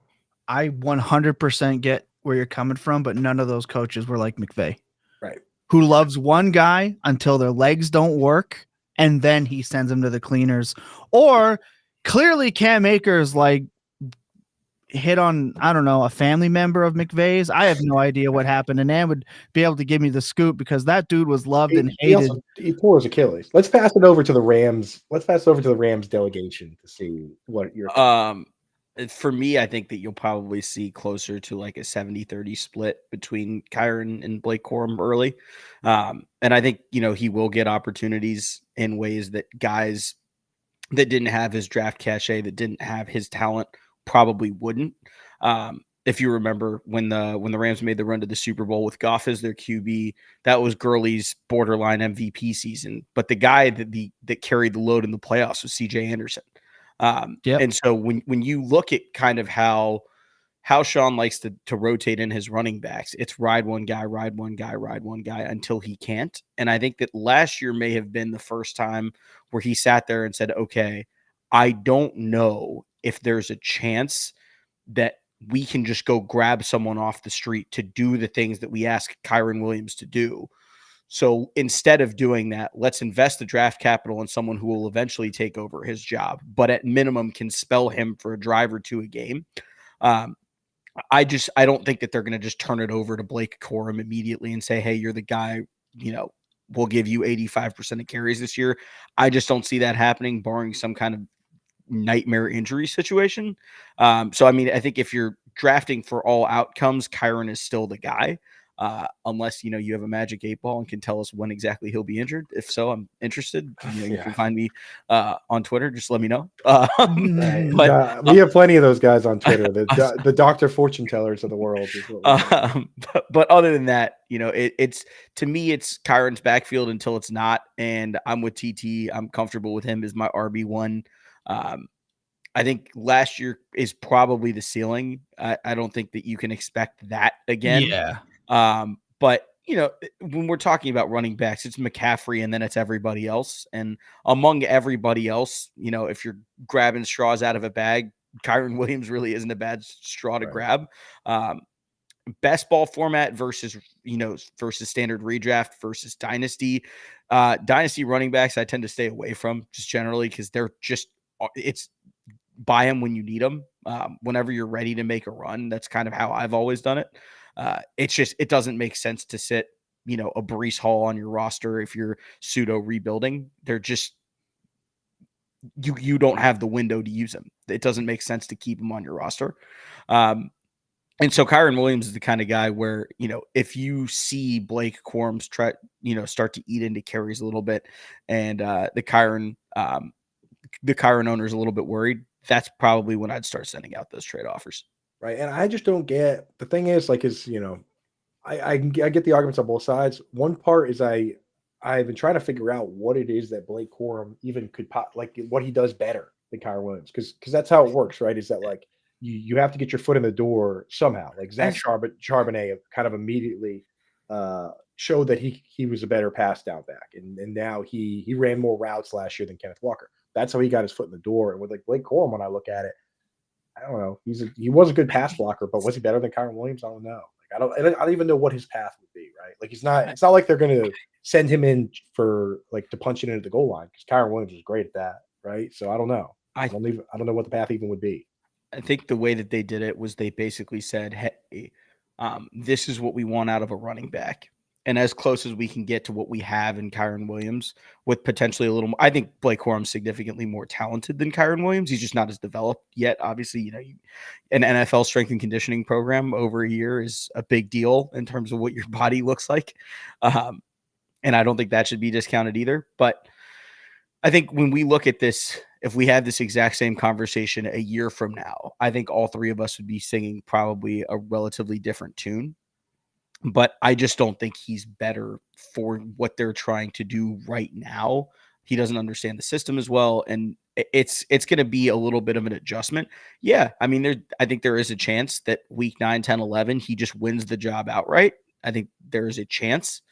I 100% get where you're coming from, but none of those coaches were like McVay, Right. who loves one guy until their legs don't work, and then he sends them to the cleaners. Or clearly Cam Akers like hit on, I don't know, a family member of McVay's. I have no idea what happened, and Nan would be able to give me the scoop because that dude was loved and hated. He tore his Achilles. Let's pass it over to the Rams. Let's pass it over to the Rams delegation to see what you're for me, I think that you'll probably see closer to like a 70-30 split between Kyron and Blake Corum early. And I think, he will get opportunities in ways that guys that didn't have his draft cachet, that didn't have his talent, probably wouldn't. If you remember when the Rams made the run to the Super Bowl with Goff as their QB, that was Gurley's borderline MVP season. But the guy that carried the load in the playoffs was CJ Anderson. And so when you look at kind of how Sean likes to rotate in his running backs, it's ride one guy until he can't. And I think that last year may have been the first time where he sat there and said, okay, I don't know if there's a chance that we can just go grab someone off the street to do the things that we ask Kyron Williams to do. So instead of doing that, let's invest the draft capital in someone who will eventually take over his job, but at minimum can spell him for a drive or two a game. I don't think that they're going to just turn it over to Blake Corum immediately and say, hey, you're the guy, we'll give you 85% of carries this year. I just don't see that happening, barring some kind of nightmare injury situation. So, I mean, I think if you're drafting for all outcomes, Kyron is still the guy. Unless you have a magic 8-ball and can tell us when exactly he'll be injured. If so, I'm interested. You can find me on Twitter. Just let me know. But we have plenty of those guys on Twitter. The Dr. Fortune tellers of the world. Is what but other than that, it's to me, it's Kyron's backfield until it's not. And I'm with TT. I'm comfortable with him as my RB1. I think last year is probably the ceiling. I don't think that you can expect that again. Yeah. But when we're talking about running backs, it's McCaffrey and then it's everybody else. And among everybody else, if you're grabbing straws out of a bag, Kyron Williams really isn't a bad straw to grab. Best ball format versus standard redraft versus dynasty. Dynasty running backs I tend to stay away from just generally because it's buy them when you need them. Whenever you're ready to make a run, that's kind of how I've always done it. It doesn't make sense to sit, a Breece Hall on your roster if you're pseudo rebuilding. They're just, you don't have the window to use them. It doesn't make sense to keep them on your roster. And so Kyron Williams is the kind of guy where, if you see Blake Corum start to eat into carries a little bit and the Kyron owner is a little bit worried, that's probably when I'd start sending out those trade offers. Right. And I just don't get, the thing is, like, I get the arguments on both sides. One part is I've been trying to figure out what it is that Blake Corum even could what he does better than Kyron Williams. Because that's how it works, right? Is that like you have to get your foot in the door somehow. Like Zach Charbonnet kind of immediately showed that he was a better pass down back. And now he ran more routes last year than Kenneth Walker. That's how he got his foot in the door. And with like Blake Corum, when I look at it, I don't know. He was a good pass blocker, but was he better than Kyron Williams? I don't know. Like I don't even know what his path would be, right? Like it's not like they're going to send him in for like to punch it into the goal line because Kyron Williams is great at that, right? So I don't know. I don't know what the path even would be. I think the way that they did it was they basically said, hey, this is what we want out of a running back. And as close as we can get to what we have in Kyron Williams with potentially a little more, I think Blake Corum's significantly more talented than Kyron Williams. He's just not as developed yet. Obviously, an NFL strength and conditioning program over a year is a big deal in terms of what your body looks like. And I don't think that should be discounted either. But I think when we look at this, if we had this exact same conversation a year from now, I think all three of us would be singing probably a relatively different tune. But I just don't think he's better for what they're trying to do right now He doesn't understand the system as well, and it's going to be a little bit of an adjustment. Yeah, I mean, I think there is a chance that week 9, 10, 11, he just wins the job outright. I think there is a chance,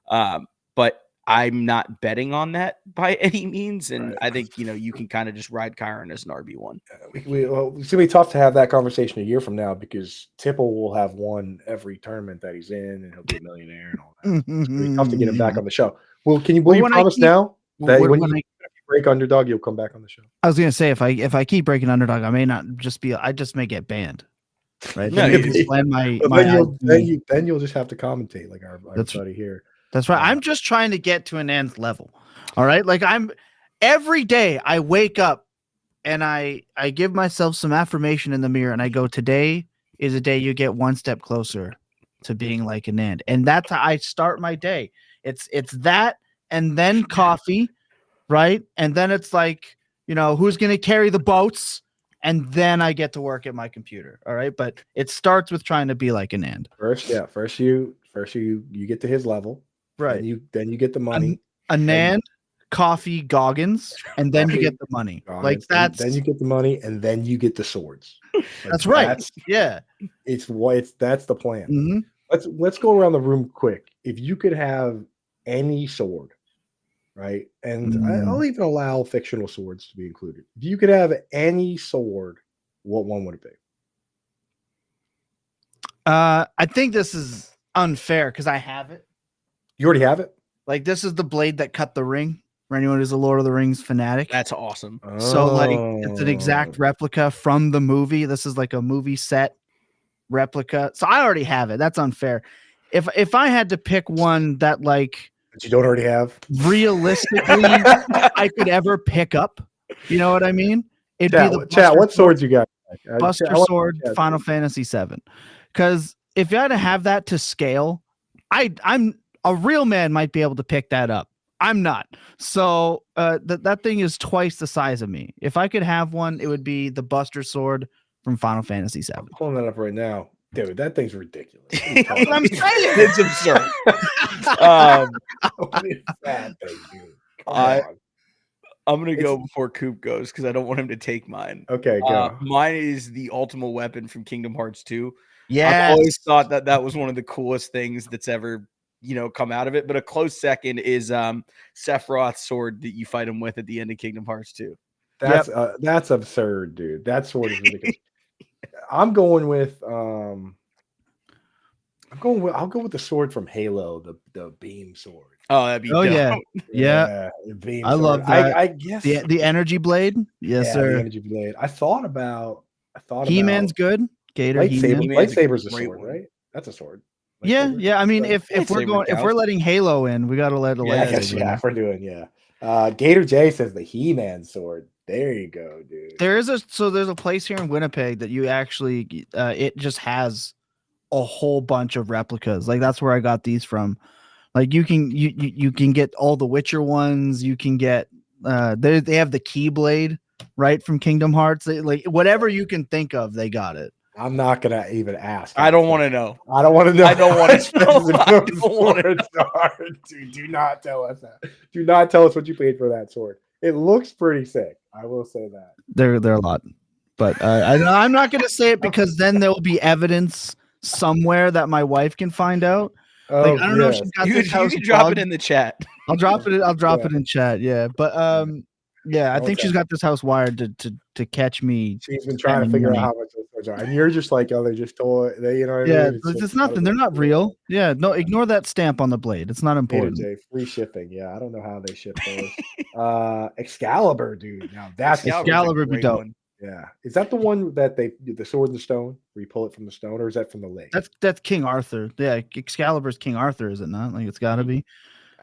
but I'm not betting on that by any means. And I think, you can kind of just ride Kyron as an RB1. It's going to be tough to have that conversation a year from now because Tipple will have won every tournament that he's in and he'll be a millionaire and all that. It's going to be tough to get him back on the show. Well, will you promise now that when you break Underdog, you'll come back on the show? I was going to say, if I keep breaking Underdog, I may not I just may get banned. Right? No, then you'll just have to commentate like our buddy here. That's right. I'm just trying to get to an nth level. All right. Like every day I wake up and I give myself some affirmation in the mirror and I go, today is a day you get one step closer to being like Anand. And that's how I start my day. It's that and then coffee. Right. And then it's like, who's going to carry the boats? And then I get to work at my computer. All right. But it starts with trying to be like Anand. First you get to his level. Right. Then you get the money. Anand, coffee, Goggins, and then you get the money. Like that's then you get the money and then you get the swords. Like that's right. That's the plan. Mm-hmm. Let's go around the room quick. If you could have any sword, right? And I'll even allow fictional swords to be included. If you could have any sword, what one would it be? I think this is unfair because I have it. You already have it? Like, this is the blade that cut the ring for anyone who's a Lord of the Rings fanatic. That's awesome. So, like, it's an exact replica from the movie. This is like a movie set replica. So I already have it. That's unfair. If I had to pick one that, like, that you don't already have, realistically, I could ever pick up, you know what I mean? It'd be the chat. What swords you got? Buster Sword, Final Fantasy VII. Because if you had to have that to scale, I'm a real man might be able to pick that up. I'm not. So that thing is twice the size of me. If I could have one, it would be the Buster Sword from Final Fantasy VII. I'm pulling that up right now. Dude, that thing's ridiculous. I'm saying it's absurd. I'm gonna go before Coop goes because I don't want him to take mine. Okay, go. Mine is the ultimate weapon from Kingdom Hearts 2. Yeah, I've always thought that was one of the coolest things that's ever come out of it. But a close second is Sephiroth's sword that you fight him with at the end of Kingdom Hearts 2. That's absurd, dude. That sword is ridiculous. I'll go with the sword from Halo, the beam sword. Oh, that'd be yeah. Beam I sword. love that. I guess the energy blade. Yes, sir. The energy blade. I thought He-Man's good. Gator lightsaber's a sword, right? That's a sword. Yeah. I mean, if we're letting Halo in, we got to let a lightsaber. If we're doing Gator J says the He-Man sword. There you go, dude. There's a place here in Winnipeg that you actually it just has a whole bunch of replicas. Like, that's where I got these from. Like, you can get all the Witcher ones. You can get they have the Keyblade right from Kingdom Hearts. Like, whatever you can think of, they got it. I'm not gonna even ask. I don't want to know. I don't want to know. I don't want to know. Dude, do not tell us that. Do not tell us what you paid for that sword. It looks pretty sick. I will say that. They're a lot, but I'm not gonna say it because then there will be evidence somewhere that my wife can find out. I don't know if she's got this house. You can drop it in the chat. I'll drop it in chat. Yeah, but I think she's got this house wired to catch me. She's been trying to figure out how much those swords are, and you're just like, oh, they just told they, what I mean? It's nothing. They're not real. Yeah, no, ignore that stamp on the blade. It's not important. Free shipping. Yeah, I don't know how they ship those. Excalibur, dude. Now that's Excalibur be dope. One. Yeah, is that the one that the sword in the stone where you pull it from the stone, or is that from the lake? That's King Arthur. Yeah, Excalibur's King Arthur, is it not? Like, it's got to be.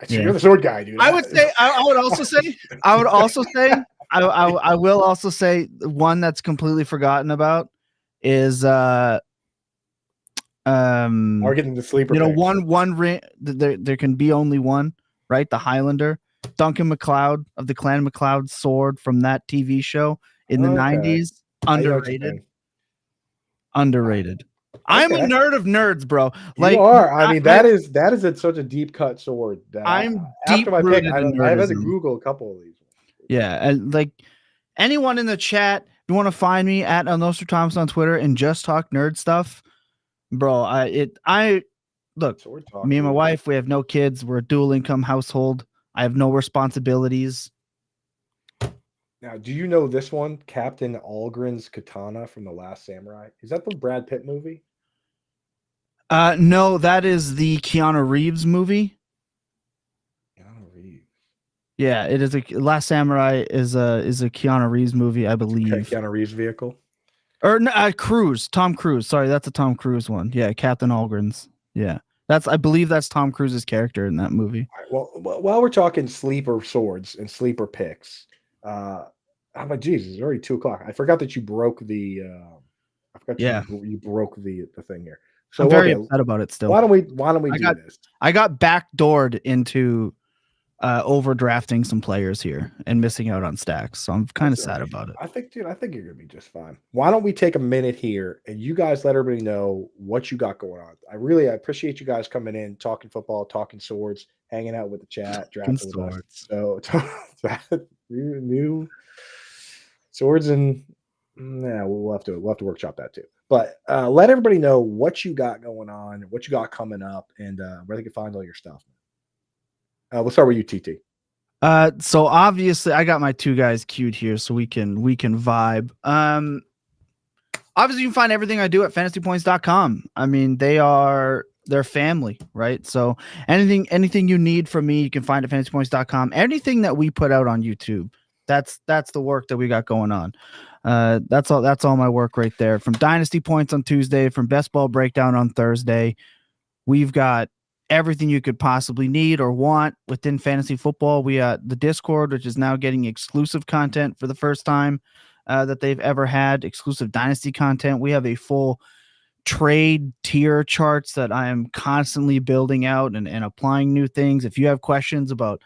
You're the sword guy, dude. I would say. I will also say one that's completely forgotten about is We're getting the sleeper. One ring. There can be only one, right? The Highlander, Duncan MacLeod of the Clan MacLeod sword from that TV show in the 90s. Underrated. I'm a Okay. nerd of nerds, bro. You Like are. I mean, that I, is such a deep cut sword that I'm after my pick, deep-rooted in I've had to nerdism. Google a couple of these. Yeah, and like anyone in the chat, if you want to find me at Elnoster Thompson on Twitter and just talk nerd stuff, bro. I look, Sword talk, me and my dude. wife, we have no kids. We're a dual income household. I have no responsibilities. Now, do you know this one, Captain Algren's katana from The Last Samurai? Is that the Brad Pitt movie? No, that is the Keanu Reeves movie. Keanu Reeves. Yeah, it is a Last Samurai is a Keanu Reeves movie, I believe. Keanu Reeves vehicle. Or no, Cruise, Tom Cruise. Sorry, that's a Tom Cruise one. Yeah, Captain Algren's. Yeah, I believe that's Tom Cruise's character in that movie. All right, well, while we're talking sleeper swords and sleeper picks, I'm like, Jesus, it's already 2:00. I forgot that you broke the. I forgot Yeah, you broke the thing here. So I'm very okay, upset about it still. why don't we do this? I got backdoored into overdrafting some players here and missing out on stacks, so I'm kind of That's sad right. about it. I think, dude, I think you're gonna be just fine. Why don't we take a minute here and you guys let everybody know what you got going on? I appreciate you guys coming in, talking football, talking swords, hanging out with the chat, drafting with us. So new swords and yeah, we'll have to workshop that too. But let everybody know what you got going on, what you got coming up, and where they can find all your stuff. We'll start with you, TT. So obviously I got my two guys queued here so we can vibe. Obviously you can find everything I do at fantasypoints.com. I mean, they're family, right? So anything you need from me, you can find at fantasypoints.com. Anything that we put out on YouTube, that's the work that we got going on. That's all my work right there. From Dynasty Points on Tuesday, from Best Ball Breakdown on Thursday. We've got everything you could possibly need or want within fantasy football. We got the Discord, which is now getting exclusive content for the first time that they've ever had, exclusive Dynasty content. We have a full trade tier charts that I am constantly building out and applying new things. If you have questions about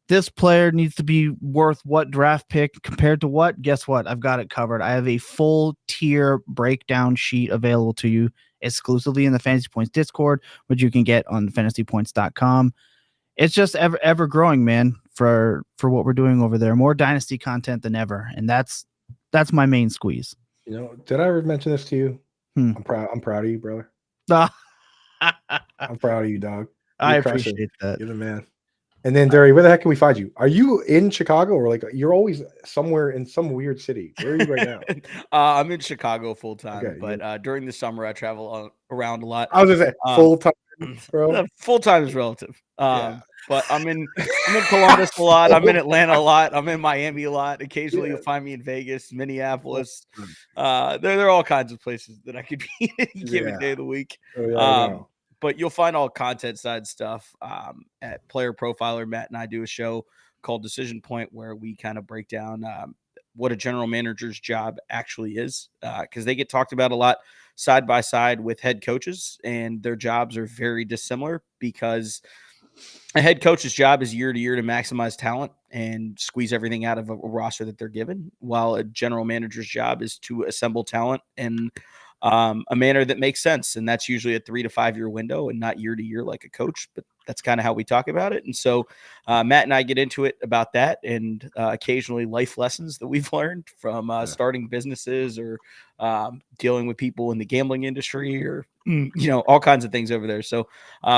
this player needs to be worth what draft pick compared to what, guess what? I've got it covered. I have a full tier breakdown sheet available to you exclusively in the Fantasy Points Discord, which you can get on fantasypoints.com. It's just ever growing, man, for what we're doing over there. More Dynasty content than ever. And that's my main squeeze. You know, did I ever mention this to you? I'm proud of you, brother. I'm proud of you, dog. I appreciate that. You're the man. And then, Derry, where the heck can we find you? Are you in Chicago or like you're always somewhere in some weird city? Where are you right now? I'm in Chicago full time, Okay, but during the summer I travel around a lot. I was gonna say full time, bro. Full time is relative. Yeah. But I'm in Columbus a lot. I'm in Atlanta a lot. I'm in Miami a lot. Occasionally you'll find me in Vegas, Minneapolis. There are all kinds of places that I could be any given day of the week. Oh, yeah, I know. But you'll find all content side stuff at Player Profiler. Matt and I do a show called Decision Point where we kind of break down what a general manager's job actually is, because they get talked about a lot side by side with head coaches, and their jobs are very dissimilar because a head coach's job is year to year to maximize talent and squeeze everything out of a roster that they're given, while a general manager's job is to assemble talent in a manner that makes sense. And that's usually a 3 to 5 year window and not year to year like a coach. But that's kind of how we talk about it. And so Matt and I get into it about that and occasionally life lessons that we've learned from starting businesses or dealing with people in the gambling industry or, all kinds of things over there. So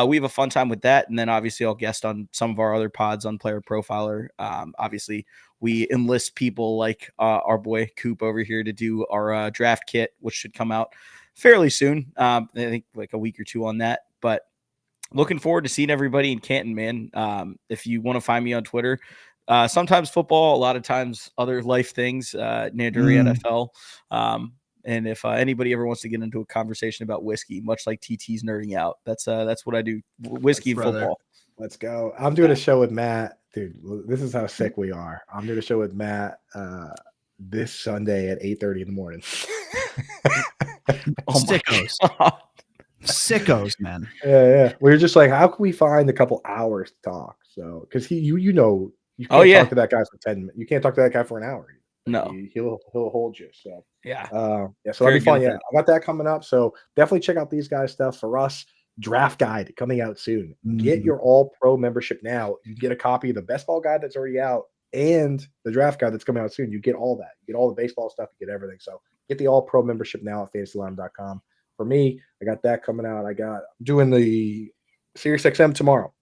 we have a fun time with that. And then obviously I'll guest on some of our other pods on Player Profiler. Obviously we enlist people like our boy Coop over here to do our draft kit, which should come out fairly soon. I think like a week or two on that, but looking forward to seeing everybody in Canton, man. If you want to find me on Twitter, sometimes football, a lot of times other life things, Nanduri NFL. And if anybody ever wants to get into a conversation about whiskey, much like TT's nerding out, that's what I do. Whiskey and football. Let's go. I'm doing a show with Matt. Dude, this is how sick we are. I'm doing a show with Matt this Sunday at 8:30 in the morning. Sickos, man. Yeah. We were just like, how can we find a couple hours to talk? So, because you can't talk to that guy for 10 minutes. You can't talk to that guy for an hour. No, he'll hold you. So Yeah. Yeah, so Very that'd be fun. good Yeah, event. I got that coming up. So definitely check out these guys' stuff. For us, draft guide coming out soon. Get Mhm. your all pro membership now. You get a copy of the best ball guide that's already out and the draft guide that's coming out soon. You get all that. You get all the baseball stuff, you get everything. So get the all pro membership now at fantasyline.com. For me, I got that coming out. I'm doing the Sirius XM tomorrow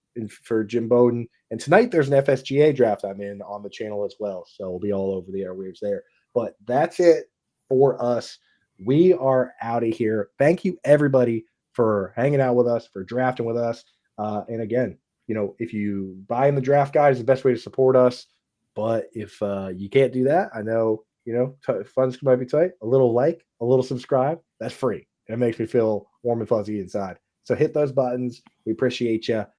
for Jim Bowden. And tonight there's an FSGA draft I'm in on the channel as well. So we'll be all over the airwaves there. But that's it for us. We are out of here. Thank you, everybody, for hanging out with us, for drafting with us. And again, if you buy in the draft guide is the best way to support us. But if you can't do that, I know, funds might be tight. A little like, a little subscribe, that's free. It makes me feel warm and fuzzy inside. So hit those buttons. We appreciate you.